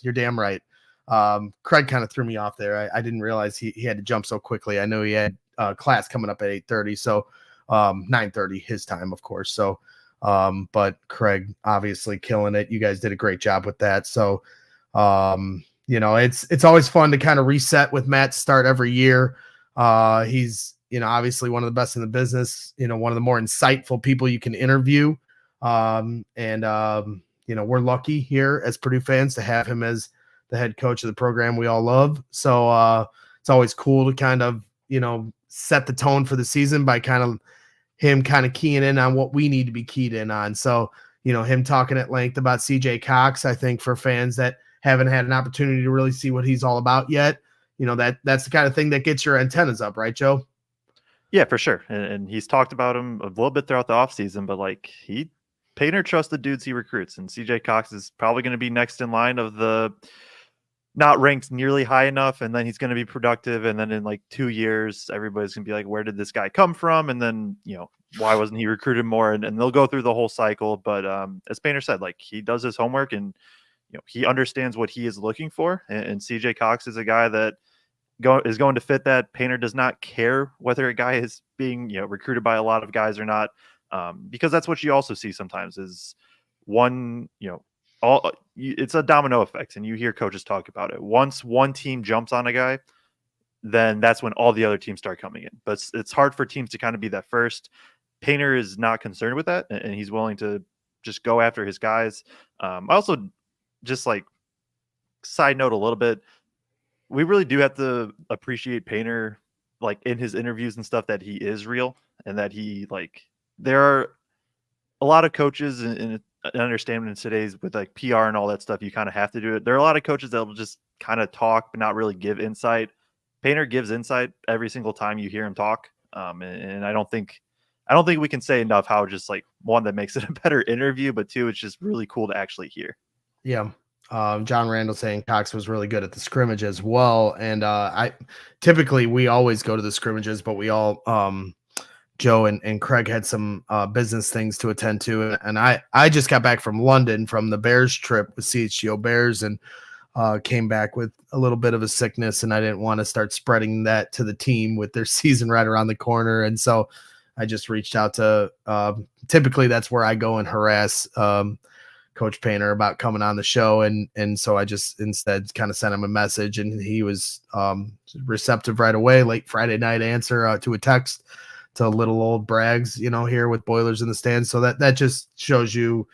You're damn right. Kraig kind of threw me off there. I didn't realize he had to jump so quickly. I knew he had class coming up at 8:30, so 9:30 his time, of course. So, but Kraig obviously killing it. You guys did a great job with that. So, it's always fun to kind of reset with Matt start every year. He's, obviously one of the best in the business, one of the more insightful people you can interview. We're lucky here as Purdue fans to have him as the head coach of the program we all love. So it's always cool to kind of, set the tone for the season by him keying in on what we need to be keyed in on. So, him talking at length about CJ Cox, I think for fans that haven't had an opportunity to really see what he's all about yet, that's the kind of thing that gets your antennas up, right, Joe? Yeah, for sure. And he's talked about him a little bit throughout the offseason, but Painter trusts the dudes he recruits, and CJ Cox is probably going to be next in line of the not ranked nearly high enough, and then he's going to be productive, and then in 2 years, everybody's going to be like, where did this guy come from? And then, why wasn't he recruited more? And they'll go through the whole cycle. But as Painter said, he does his homework, and he understands what he is looking for. And CJ Cox is a guy that is going to fit that. Painter does not care whether a guy is being recruited by a lot of guys or not. Because that's what you also see sometimes is one, it's a domino effect, and you hear coaches talk about it. Once one team jumps on a guy, then that's when all the other teams start coming in. But it's hard for teams to kind of be that first. Painter is not concerned with that, and he's willing to just go after his guys. I also just side note a little bit, we really do have to appreciate Painter, in his interviews and stuff, that he is real, and that he there are a lot of coaches and understanding in today's with PR and all that stuff, you kind of have to do it. There are a lot of coaches that will just kind of talk but not really give insight. Painter gives insight every single time you hear him talk. And I don't think we can say enough how just one, that makes it a better interview, but two, it's just really cool to actually hear. Yeah. John Randall saying Cox was really good at the scrimmage as well. And typically we always go to the scrimmages, but we all Joe and Kraig had some business things to attend to. And I just got back from London from the Bears trip with CHGO Bears, and came back with a little bit of a sickness, and I didn't want to start spreading that to the team with their season right around the corner. And so I just reached out to typically that's where I go and harass Coach Painter about coming on the show. And so I just instead kind of sent him a message, and he was receptive right away. Late Friday night answer to a text to little old Braggs, here with Boilers in the stands. So that just shows you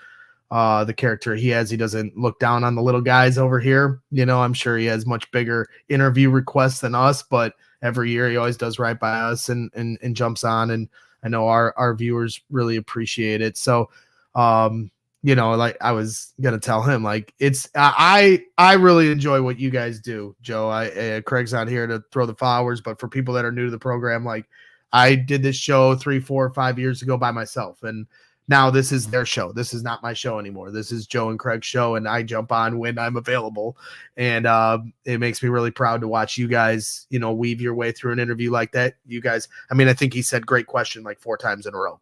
the character he has. He doesn't look down on the little guys over here. I'm sure he has much bigger interview requests than us, but every year he always does right by us and jumps on. And I know our viewers really appreciate it. So, I was going to tell him, I really enjoy what you guys do, Joe. Craig's not here to throw the flowers, but for people that are new to the program, I did this show 3, 4, 5 years ago by myself, and now this is their show. This is not my show anymore. This is Joe and Craig's show, and I jump on when I'm available. And it makes me really proud to watch you guys, weave your way through an interview like that. You guys, I think he said great question 4 times in a row.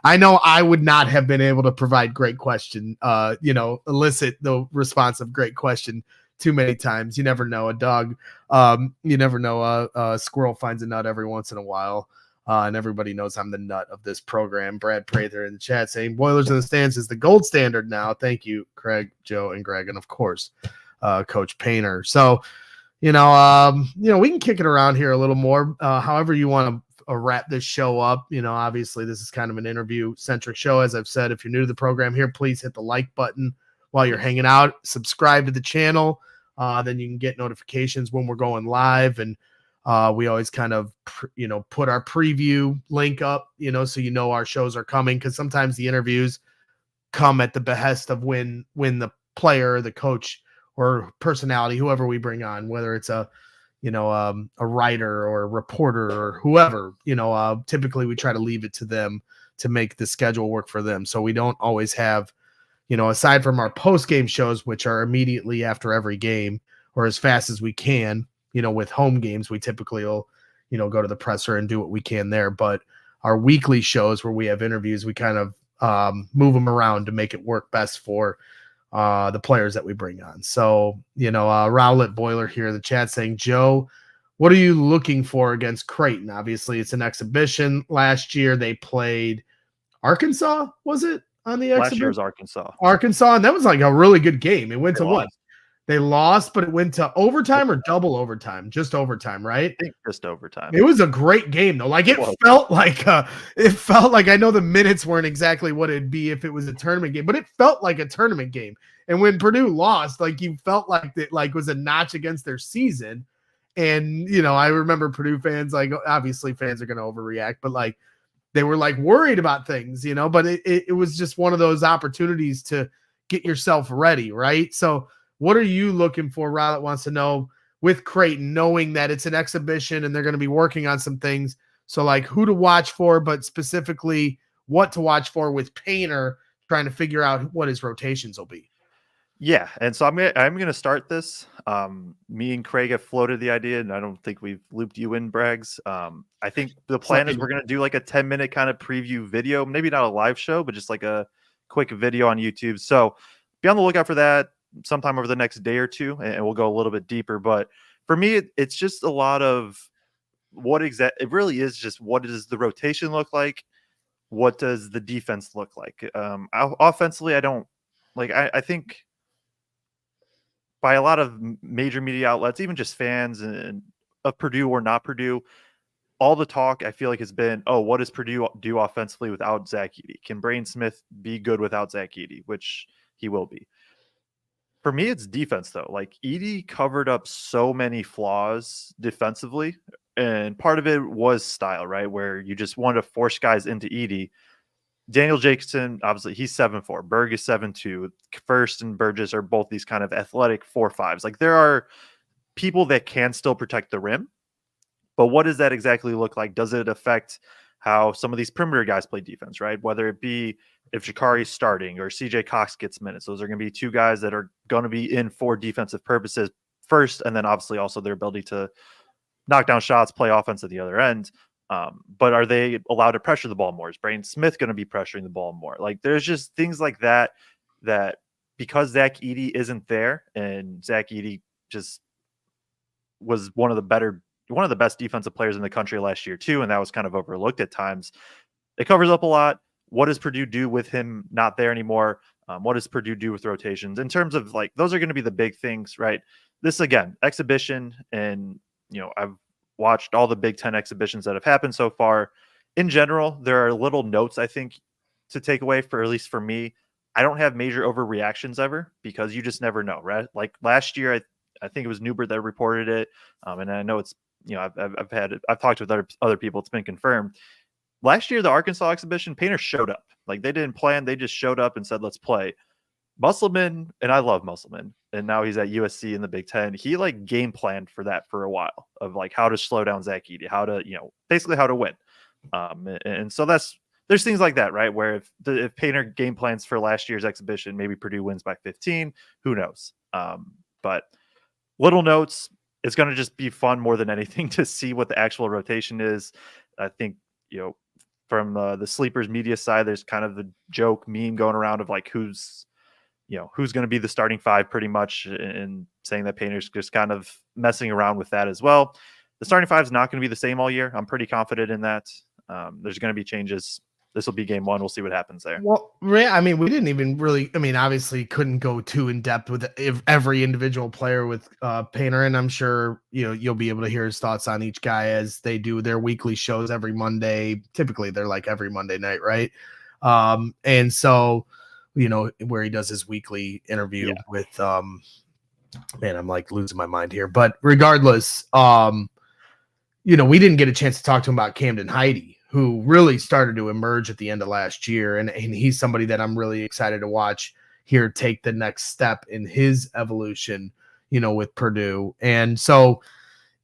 I know I would not have been able to provide great question, elicit the response of great question too many times. You never know. You never know. A squirrel finds a nut every once in a while. And everybody knows I'm the nut of this program. Brad Prather in the chat saying Boilers in the Stands is the gold standard now. Thank you, Kraig, Joe, and Greg, and of course, Coach Painter. So, we can kick it around here a little more. However you want to wrap this show up. Obviously this is kind of an interview-centric show. As I've said, if you're new to the program here, please hit the like button while you're hanging out. Subscribe to the channel. Then you can get notifications when we're going live. And we always kind of, put our preview link up, so our shows are coming, because sometimes the interviews come at the behest of when the player, the coach, or personality, whoever we bring on, whether it's a writer or a reporter or whoever, typically we try to leave it to them to make the schedule work for them. So we don't always have, aside from our post-game shows, which are immediately after every game or as fast as we can. With home games, we typically will, go to the presser and do what we can there. But our weekly shows where we have interviews, we kind of move them around to make it work best for the players that we bring on. So, Rowlett Boiler here in the chat saying, Joe, what are you looking for against Creighton? Obviously, it's an exhibition. Last year they played Arkansas, was it, on the exhibition? Last year was Arkansas, and that was like a really good game. It went to lost. what? They lost, but it went to overtime or double overtime? Just overtime, right? I think just overtime. It was a great game though. Like it felt like I know the minutes weren't exactly what it'd be if it was a tournament game, but it felt like a tournament game. And when Purdue lost, like you felt like it was a notch against their season. And I remember Purdue fans, like obviously fans are going to overreact, but like they were like worried about things, but it was just one of those opportunities to get yourself ready, right? So what are you looking for? Rowlett wants to know with Creighton, knowing that it's an exhibition and they're going to be working on some things. So like who to watch for, but specifically what to watch for with Painter trying to figure out what his rotations will be. Yeah, and so I'm gonna start this. Me and Kraig have floated the idea, and I don't think we've looped you in, Braggs. I think the plan is we're gonna do like a 10-minute kind of preview video, maybe not a live show, but just like a quick video on YouTube. So be on the lookout for that sometime over the next day or two, and we'll go a little bit deeper. But for me, it's just a lot of it really is just what does the rotation look like? What does the defense look like? Offensively, I think by a lot of major media outlets, even just fans and of Purdue or not Purdue, all the talk I feel like has been, oh, what does Purdue do offensively without Zach Edey? Can Braden Smith be good without Zach Edey? Which he will be. For me, it's defense though. Like Edey covered up so many flaws defensively, and part of it was style, right? Where you just wanted to force guys into Edey. Daniel Jacobson, obviously, he's 7'4". Berg is 7'2". First and Burgess are both these kind of athletic 4.5s. Like there are people that can still protect the rim, but what does that exactly look like? Does it affect how some of these perimeter guys play defense, right? Whether it be if Jakari's starting or CJ Cox gets minutes, those are going to be two guys that are going to be in for defensive purposes first, and then obviously also their ability to knock down shots, play offense at the other end. But are they allowed to pressure the ball more? Is Braden Smith going to be pressuring the ball more? Like there's just things like that because Zach Edey isn't there, and Zach Edey just was one of the best defensive players in the country last year too, and that was kind of overlooked at times. It covers up a lot. What does Purdue do with him not there anymore? What does Purdue do with rotations? In terms of like, those are going to be the big things, right? This again, exhibition, and I've watched all the Big Ten exhibitions that have happened so far. In general, there are little notes I think to take away, for at least for me. I don't have major overreactions ever, because you just never know, right? Like last year, I think it was Newbert that reported it, and I know it's I've talked with other people. It's been confirmed. Last year, the Arkansas exhibition, Painter showed up. Like they didn't plan; they just showed up and said, "Let's play." Musselman, and I love Musselman, and now he's at USC in the Big Ten. He like game planned for that for a while, of like how to slow down Zach Edey, how to basically how to win. And so there's things like that, right? Where if Painter game plans for last year's exhibition, maybe Purdue wins by 15. Who knows? But little notes. It's going to just be fun more than anything to see what the actual rotation is. I think from the Sleepers media side, there's kind of the joke meme going around of like who's going to be the starting five pretty much, and saying that Painter's just kind of messing around with that as well. The starting five is not going to be the same all year. I'm pretty confident in that. There's going to be changes. This will be game one. We'll see what happens there. Well, I mean, we didn't even really, obviously couldn't go too in depth with every individual player with Painter. And I'm sure, you'll be able to hear his thoughts on each guy as they do their weekly shows every Monday. Typically they're like every Monday night. Right. And so, where he does his weekly interview with, man, I'm like losing my mind here, but regardless, we didn't get a chance to talk to him about Camden Heide, who really started to emerge at the end of last year. And he's somebody that I'm really excited to watch here take the next step in his evolution, with Purdue. And so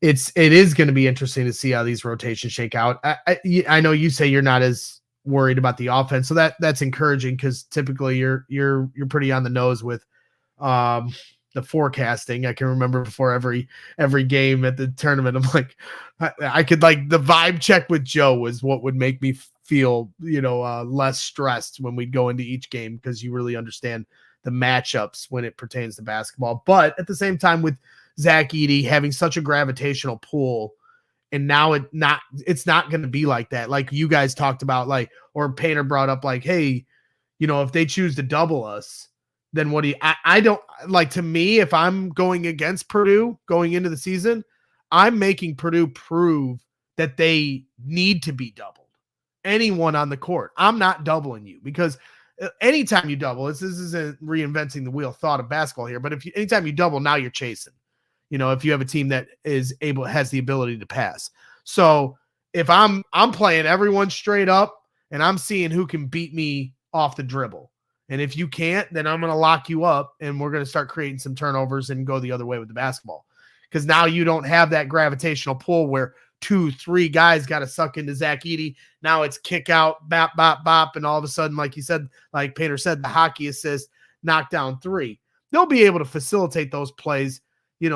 it is going to be interesting to see how these rotations shake out. I know you say you're not as worried about the offense, so that's encouraging, because typically you're pretty on the nose with the forecasting. I can remember before every game at the tournament, I'm like, I could like the vibe check with Joe was what would make me feel, less stressed when we go into each game because you really understand the matchups when it pertains to basketball. But at the same time, with Zach Edey having such a gravitational pull, and now it's not going to be like that. Like you guys talked about, or Painter brought up, hey, if they choose to double us, then what do you, I don't like, to me, if I'm going against Purdue going into the season, I'm making Purdue prove that they need to be doubled. Anyone on the court, I'm not doubling you, because anytime you double, this isn't reinventing the wheel thought of basketball here, but anytime you double, now you're chasing, if you have a team that has the ability to pass. So if I'm playing everyone straight up and I'm seeing who can beat me off the dribble, and if you can't, then I'm going to lock you up and we're going to start creating some turnovers and go the other way with the basketball. Because now you don't have that gravitational pull where 2-3 guys got to suck into Zach Edey. Now it's kick out, bop, bop, bop. And all of a sudden, like you said, like Painter said, the hockey assist, knock down 3. They'll be able to facilitate those plays,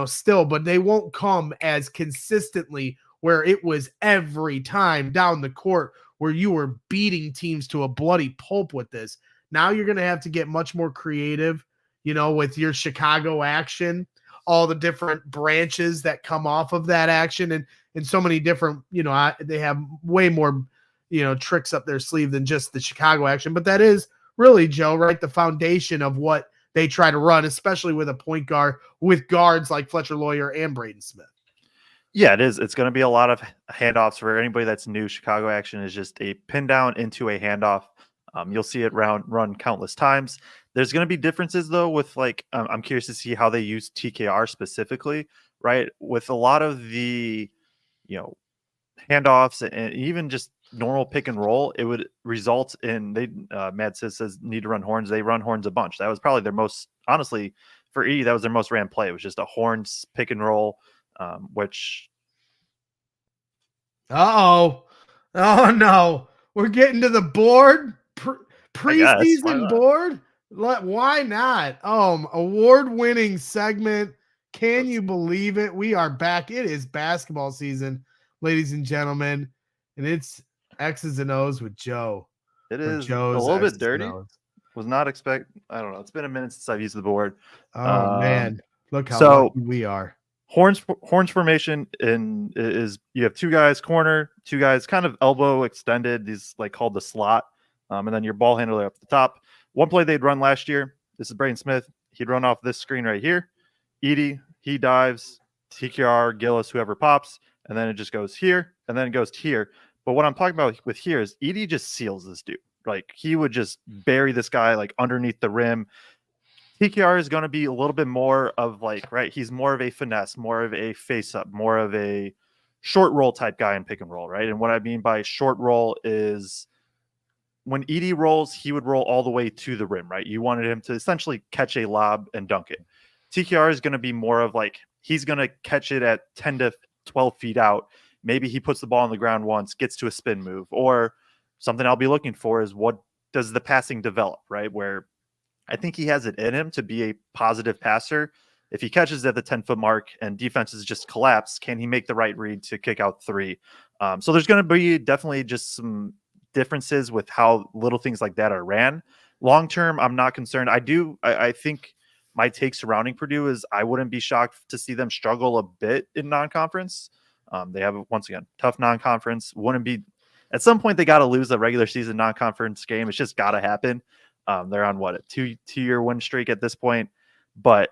still, but they won't come as consistently where it was every time down the court where you were beating teams to a bloody pulp with this. Now you're going to have to get much more creative, with your Chicago action, all the different branches that come off of that action, and so many different, they have way more, tricks up their sleeve than just the Chicago action. But that is really, Joe, right, the foundation of what they try to run, especially with a point guard, with guards like Fletcher Lawyer and Braden Smith. Yeah, it is. It's going to be a lot of handoffs. For anybody that's new, Chicago action is just a pin down into a handoff. You'll see it run countless times. There's going to be differences, though, with I'm curious to see how they use TKR specifically, right? With a lot of the, handoffs and even just normal pick and roll, it would result in Mad Sis says need to run horns. They run horns a bunch. That was probably their most, honestly, for Edey, that was their most ran play. It was just a horns pick and roll, which. Oh no, we're getting to the board. Preseason board? Why not? Award-winning segment. Can you believe it? We are back. It is basketball season, ladies and gentlemen, and it's X's and O's with Joe. It is a little bit dirty. Was not I don't know. It's been a minute since I've used the board. Oh man, look how lucky we are. Horns formation is you have 2 guys corner, 2 guys kind of elbow extended. These called the slot. And then your ball handler up the top. One play they'd run last year. This is Braden Smith. He'd run off this screen right here. Edey, he dives. TKR, Gillis, whoever pops. And then it just goes here. And then it goes here. But what I'm talking about with here is Edey just seals this dude. He would just bury this guy underneath the rim. TKR is going to be a little bit more of right. He's more of a finesse, more of a face up, more of a short roll type guy in pick and roll, right? And what I mean by short roll is, when Edey rolls, he would roll all the way to the rim, right? You wanted him to essentially catch a lob and dunk it. TKR is going to be more of he's going to catch it at 10 to 12 feet out. Maybe he puts the ball on the ground once, gets to a spin move, or something I'll be looking for is what does the passing develop, right? Where I think he has it in him to be a positive passer. If he catches at the 10-foot mark and defenses just collapse, can he make the right read to kick out 3? So there's going to be definitely just some differences with how little things like that are ran. Long term, I'm not concerned. I think my take surrounding Purdue is I wouldn't be shocked to see them struggle a bit in non-conference. They have, once again, tough non-conference. Wouldn't be at some point they got to lose a regular season non-conference game. It's just got to happen. They're on a two-year win streak at this point, but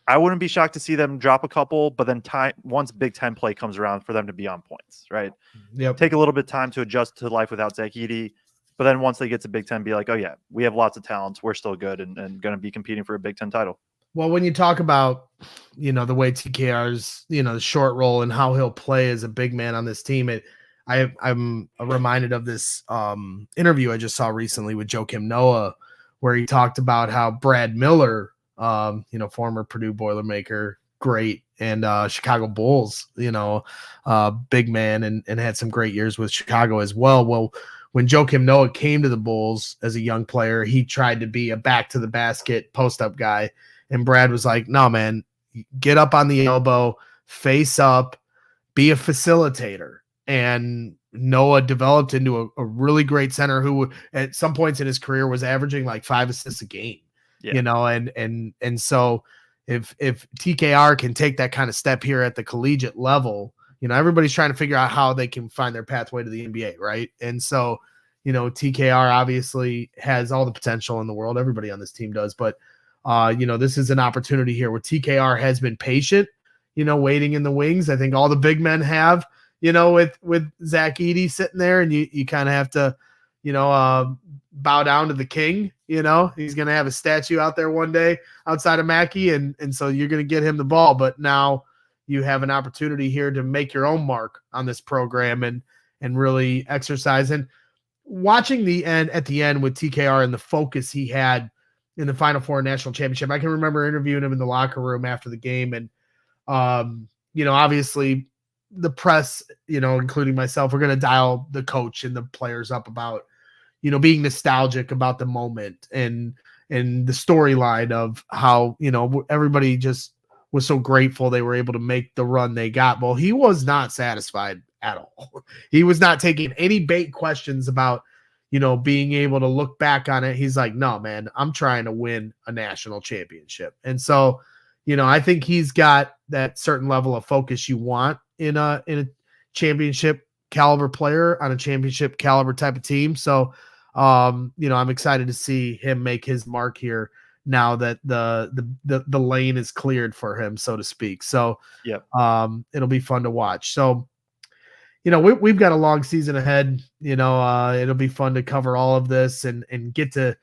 I wouldn't be shocked to see them drop a couple, but then once Big Ten play comes around for them to be on points, right? Yep. Take a little bit of time to adjust to life without Zach Edey, but then once they get to Big Ten, be like, oh yeah, we have lots of talents. We're still good and going to be competing for a Big Ten title. Well, when you talk about, the way TKR's, the short roll and how he'll play as a big man on this team, I'm reminded of this interview I just saw recently with Joakim Noah, where he talked about how Brad Miller, former Purdue Boilermaker, great, and Chicago Bulls, big man, and had some great years with Chicago as well. Well, when Joakim Noah came to the Bulls as a young player, he tried to be a back to the basket post up guy, and Brad was like, "No, man, get up on the elbow, face up, be a facilitator." And Noah developed into a really great center who at some points in his career was averaging like 5 assists a game, Yeah. and so if TKR can take that kind of step here at the collegiate level, everybody's trying to figure out how they can find their pathway to the NBA, right? And so, TKR obviously has all the potential in the world. Everybody on this team does, but this is an opportunity here where TKR has been patient, waiting in the wings. I think all the big men have, with Zach Edey sitting there, and you kind of have to, bow down to the king. He's going to have a statue out there one day outside of Mackey, and so you're going to get him the ball. But now you have an opportunity here to make your own mark on this program and really exercise. And watching at the end with TKR and the focus he had in the Final Four national championship, I can remember interviewing him in the locker room after the game, and obviously the press, including myself, we're going to dial the coach and the players up about, being nostalgic about the moment and the storyline of how, everybody just was so grateful they were able to make the run they got. Well, he was not satisfied at all. He was not taking any bait questions about, being able to look back on it. He's like, no, man, I'm trying to win a national championship. And so, I think he's got that certain level of focus you want in a championship caliber player on a championship caliber type of team. So, I'm excited to see him make his mark here now that the lane is cleared for him, so to speak. So, it'll be fun to watch. So, we've got a long season ahead. It'll be fun to cover all of this and get to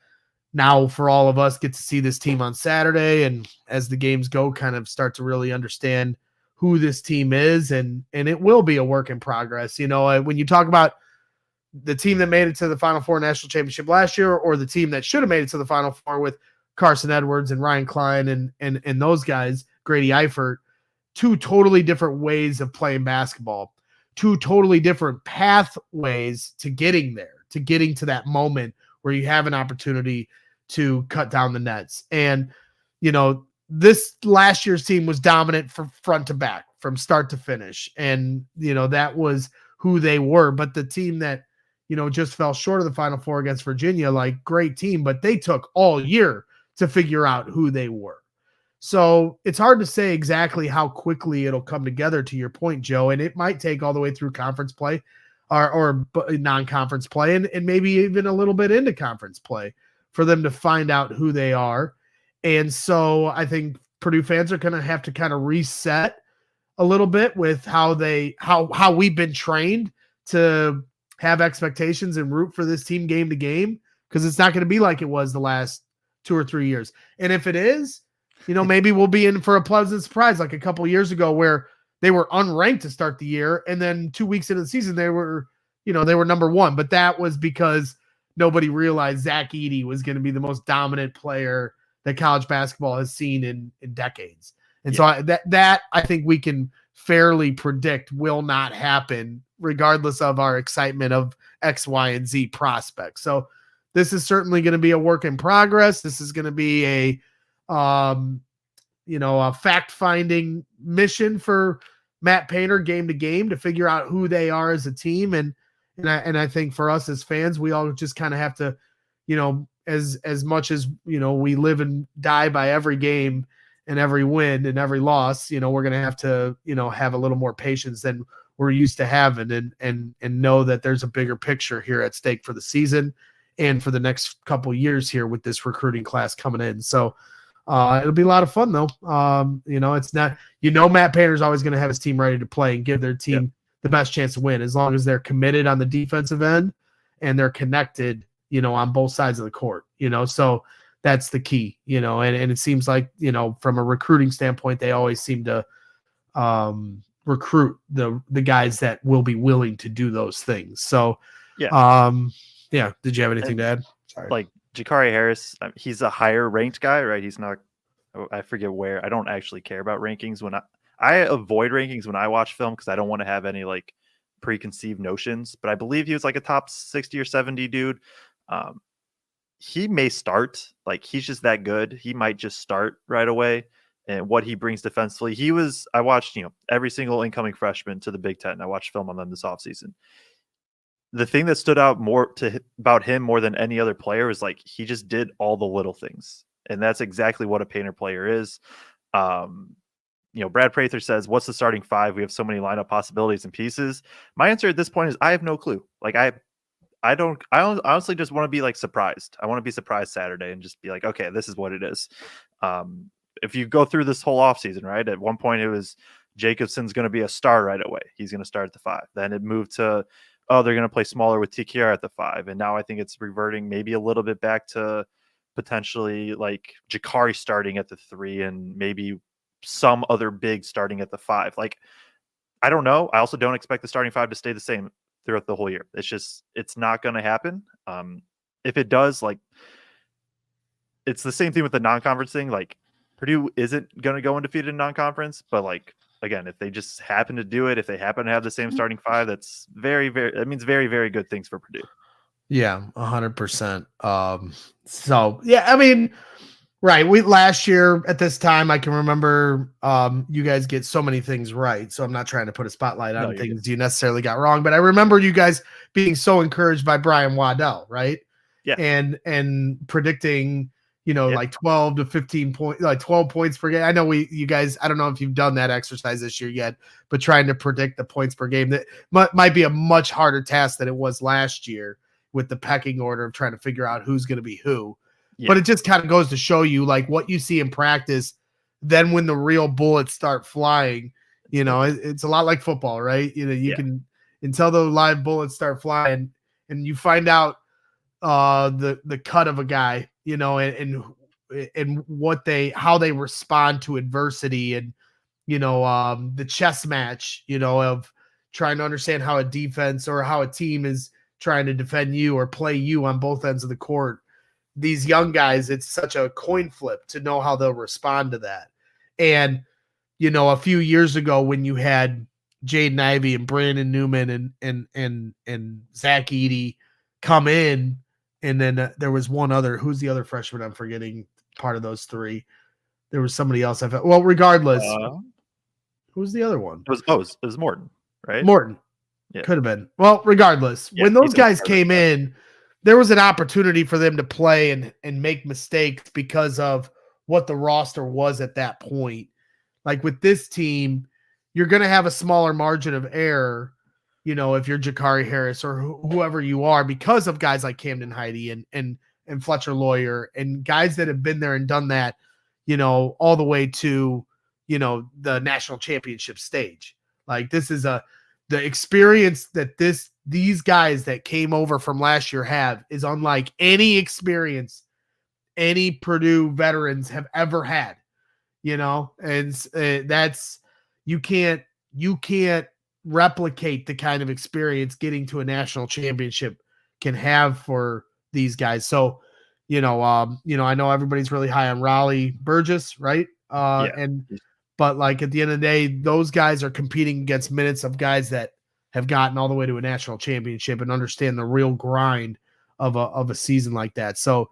now for all of us get to see this team on Saturday. And as the games go, kind of start to really understand who this team is. And it will be a work in progress. When you talk about the team that made it to the Final Four national championship last year, or the team that should have made it to the Final Four with Carson Edwards and Ryan Klein and those guys, Grady Eifert, two totally different ways of playing basketball, two totally different pathways to getting there, to getting to that moment where you have an opportunity to cut down the nets. And, this last year's team was dominant from front to back, from start to finish. And, that was who they were. But the team that, just fell short of the Final Four against Virginia, like, great team, but they took all year to figure out who they were. So it's hard to say exactly how quickly it'll come together, to your point, Joe, and it might take all the way through conference play or non-conference play and maybe even a little bit into conference play for them to find out who they are. And so I think Purdue fans are going to have to kind of reset a little bit with how we've been trained to have expectations and root for this team game to game, because it's not going to be like it was the last 2 or 3 years. And if it is, maybe we'll be in for a pleasant surprise like a couple years ago where they were unranked to start the year, and then 2 weeks into the season they were number one. But that was because nobody realized Zach Edey was going to be the most dominant player that college basketball has seen in decades. And so I think we can fairly predict will not happen, regardless of our excitement of X, Y, and Z prospects. So this is certainly going to be a work in progress. This is going to be a fact-finding mission for Matt Painter game to game to figure out who they are as a team. And I think for us as fans, we all just kind of have to, as much as, we live and die by every game and every win and every loss, we're going to have to, have a little more patience than we're used to having and know that there's a bigger picture here at stake for the season and for the next couple years here with this recruiting class coming in. So it'll be a lot of fun though. It's not, Matt Painter's always going to have his team ready to play and give their team the best chance to win, as long as they're committed on the defensive end and they're connected, on both sides of the court, so that's the key, and it seems like, from a recruiting standpoint, they always seem to recruit the guys that will be willing to do those things. So, did you have anything to add? Sorry. Like Jakari Harris, he's a higher ranked guy, right? He's not, I forget where. I don't actually care about rankings when I avoid rankings when I watch film, because I don't want to have any like preconceived notions, but I believe he was like a top 60 or 70 dude. He may start, like, he's just that good. He might just start right away. And what he brings defensively, I watched, every single incoming freshman to the Big Ten. I watched film on them this offseason. the thing that stood out about him more than any other player is like he just did all the little things, and that's exactly what a painter player is. Brad Prather says, "What's the starting five? We have so many lineup possibilities and pieces." My answer at this point is I have no clue. Like I honestly just want to be like surprised. I want to be surprised Saturday and just be like, okay, this is what it is. If you go through this whole offseason, right? At one point it was Jacobson's going to be a star right away. He's going to start at the 5. Then it moved to, they're going to play smaller with TKR at the 5. And now I think it's reverting maybe a little bit back to potentially like Jakari starting at the 3 and maybe some other big starting at the 5. Like, I don't know. I also don't expect the starting 5 to stay the same throughout the whole year. It's not going to happen. If it does, like, it's the same thing with the non-conference thing. Like, Purdue isn't going to go undefeated in non-conference, but like, again, if they just happen to do it, if they happen to have the same starting 5, that's that means very, very good things for Purdue. Yeah, 100%. So yeah, I mean, right. Last year at this time, I can remember you guys get so many things right. So I'm not trying to put a spotlight on things you necessarily got wrong, but I remember you guys being so encouraged by Brian Waddell, right? Yeah. And predicting, like 12 to 15 points, like 12 points per game. I know you guys, I don't know if you've done that exercise this year yet, but trying to predict the points per game, that might be a much harder task than it was last year with the pecking order of trying to figure out who's going to be who. Yeah. But it just kind of goes to show you like what you see in practice. Then when the real bullets start flying, it's a lot like football, right? You can, until the live bullets start flying and you find out the cut of a guy, and how they respond to adversity, and the chess match, of trying to understand how a defense or how a team is trying to defend you or play you on both ends of the court. These young guys, it's such a coin flip to know how they'll respond to that. And a few years ago when you had Jaden Ivey and Brandon Newman and Zach Edey come in, and then there was one other. Who's the other freshman? I'm forgetting part of those 3. There was somebody else. Well, regardless, who's the other one? It was Morton, right? Morton. Yeah. Could have been. Well, regardless, when those guys came in, there was an opportunity for them to play and make mistakes because of what the roster was at that point. Like with this team, you're going to have a smaller margin of error, if you're Jakari Harris or whoever you are, because of guys like Camden Heide and Fletcher Lawyer and guys that have been there and done that, all the way to, the national championship stage. Like this is the experience that these guys that came over from last year have is unlike any experience any Purdue veterans have ever had, and that's, you can't replicate the kind of experience getting to a national championship can have for these guys. So, I know everybody's really high on Raleigh Burgess, right? But like at the end of the day, those guys are competing against minutes of guys that have gotten all the way to a national championship and understand the real grind of a season like that. So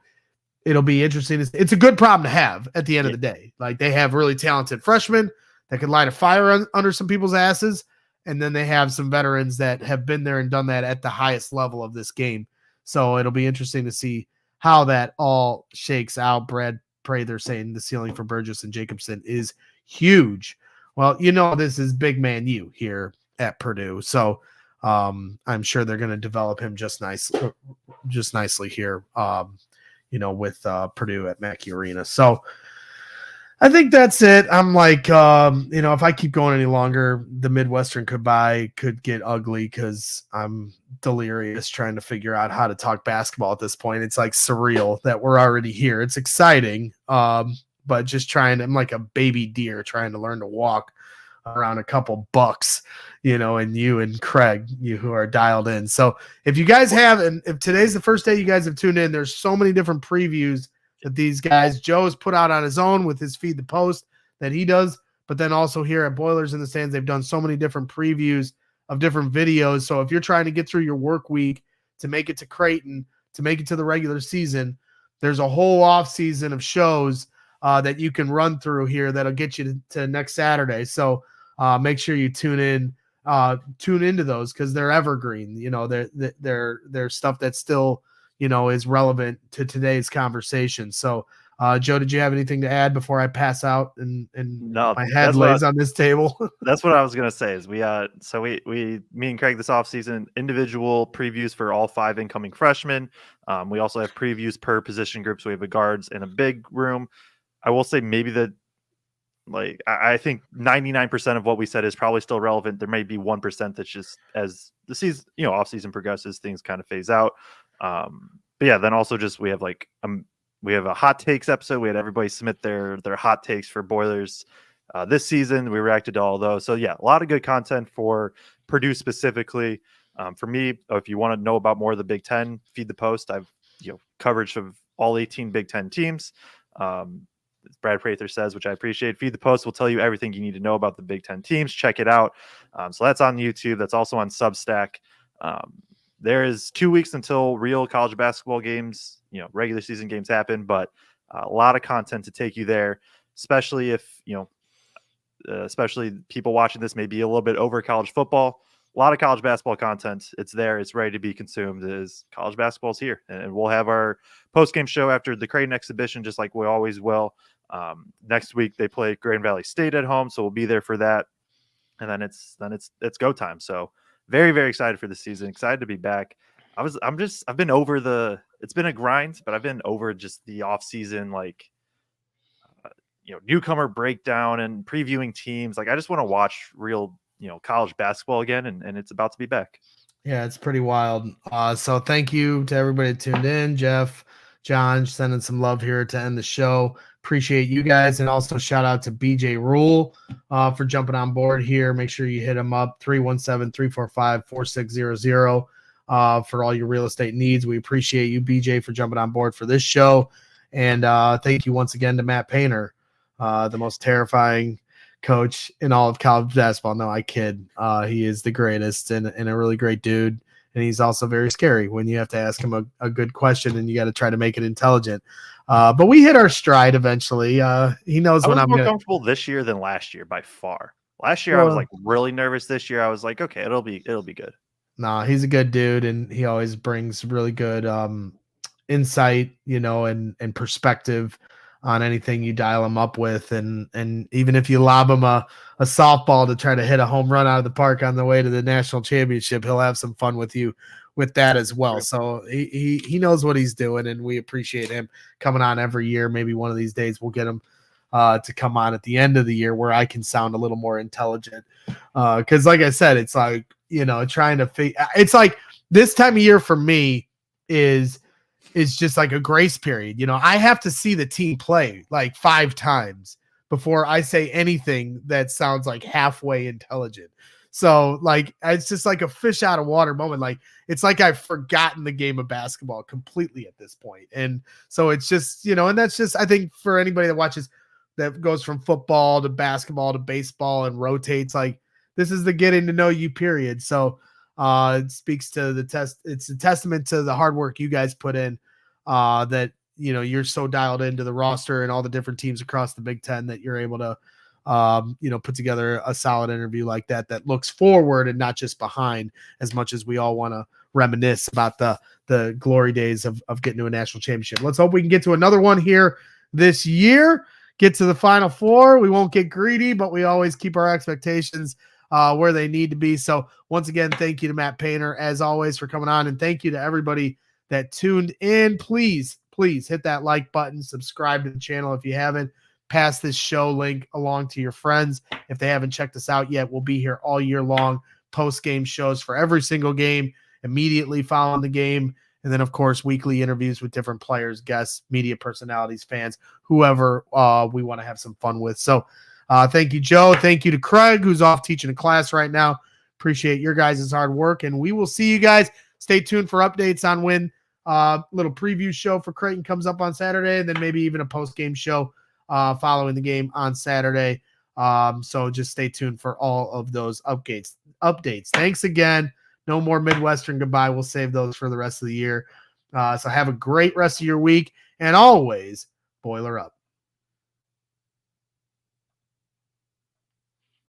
it'll be interesting. It's a good problem to have at the end of the day. Like they have really talented freshmen that can light a fire under some people's asses. And then they have some veterans that have been there and done that at the highest level of this game. So it'll be interesting to see how that all shakes out. Brad Prather saying the ceiling for Burgess and Jacobson is huge. Well, this is big man you here at Purdue. So I'm sure they're going to develop him just nicely here, with Purdue at Mackey Arena. So I think that's it. I'm like, if I keep going any longer, the Midwestern goodbye could get ugly because I'm delirious trying to figure out how to talk basketball at this point. It's like surreal that we're already here. It's exciting, but just I'm like a baby deer trying to learn to walk around a couple bucks, and you and Kraig, you who are dialed in. So if you guys have, and if today's the first day you guys have tuned in, there's so many different previews that these guys, Joe has put out on his own with his Feed the Post that he does, but then also here at Boilers in the Stands, they've done so many different previews of different videos. So if you're trying to get through your work week to make it to Creighton, to make it to the regular season, there's a whole off season of shows that you can run through here that'll get you to next Saturday. So make sure you tune in tune into those because they're evergreen. You know, they're stuff that still, you know, is relevant to today's conversation. So, Joe, did you have anything to add before I pass out and No, my head lays on this table? That's what I was gonna say. Is me and Kraig this offseason individual previews for all 5 incoming freshmen. We also have previews per position group. So we have a guards in a big room. I will say maybe I think 99% of what we said is probably still relevant. There may be 1% that's just as the season, you know, off season progresses, things kind of phase out. But yeah, then also just we have a hot takes episode. We had everybody submit their hot takes for Boilers this season. We reacted to all those. So yeah, a lot of good content for Purdue specifically. For me, if you want to know about more of the Big Ten, feed the post. I've coverage of all 18 Big Ten teams. As Brad Prather says, which I appreciate. Feed the Post will tell you everything you need to know about the Big Ten teams. Check it out. So that's on YouTube. That's also on Substack. There is 2 weeks until real college basketball games, regular season games happen, but a lot of content to take you there, especially if, especially people watching this may be a little bit over college football. A lot of college basketball content. It's there. It's ready to be consumed. As college basketball's here, and we'll have our post-game show after the Creighton exhibition, just like we always will. Next week they play Grand Valley State at home, so we'll be there for that. And then it's go time. So very, very excited for the season. Excited to be back. I've been over it's been a grind, but I've been over just the off season, newcomer breakdown and previewing teams. I just want to watch real, college basketball again, and it's about to be back. Yeah, it's pretty wild. So thank you to everybody that tuned in. Jeff, John, sending some love here to end the show. Appreciate you guys. And also shout out to BJ Rule for jumping on board here. Make sure you hit him up, 317-345-4600 for all your real estate needs. We appreciate you, BJ, for jumping on board for this show. And thank you once again to Matt Painter, the most terrifying coach in all of college basketball. No, I kid. He is the greatest and a really great dude. And he's also very scary when you have to ask him a good question and you got to try to make it intelligent. But we hit our stride eventually. He knows when I'm more comfortable this year than last year by far. Last year I was really nervous. This year I was like, okay, it'll be good. No, he's a good dude, and he always brings really good insight, and perspective on anything you dial him up with. And even if you lob him a softball to try to hit a home run out of the park on the way to the national championship, he'll have some fun with you with that as well. So he knows what he's doing, and we appreciate him coming on every year. Maybe one of these days we'll get him to come on at the end of the year where I can sound a little more intelligent. Cause like I said, it's like, trying to it's like this time of year for me is just like a grace period. I have to see the team play like 5 times before I say anything that sounds like halfway intelligent. So it's just like a fish out of water moment. It's like I've forgotten the game of basketball completely at this point. And so it's just, and that's just, I think for anybody that watches, that goes from football to basketball to baseball and rotates, this is the getting to know you period. So it speaks to it's a testament to the hard work you guys put in, that, you're so dialed into the roster and all the different teams across the Big Ten that you're able to, put together a solid interview like that looks forward and not just behind, as much as we all want to reminisce about the glory days of getting to a national championship. Let's hope we can get to another one here this year, get to the Final Four. We won't get greedy, but we always keep our expectations where they need to be. So once again, thank you to Matt Painter, as always, for coming on. And thank you to everybody that tuned in. Please hit that like button, subscribe to the channel if you haven't. Pass this show link along to your friends. If they haven't checked us out yet, we'll be here all year long, post-game shows for every single game, immediately following the game. And then, of course, weekly interviews with different players, guests, media personalities, fans, whoever we want to have some fun with. So thank you, Joe. Thank you to Kraig, who's off teaching a class right now. Appreciate your guys' hard work. And we will see you guys. Stay tuned for updates on when little preview show for Creighton comes up on Saturday, and then maybe even a post-game show following the game on Saturday. So just stay tuned for all of those updates. Thanks again. No more Midwestern goodbye. We'll save those for the rest of the year. So have a great rest of your week. And always, boiler up.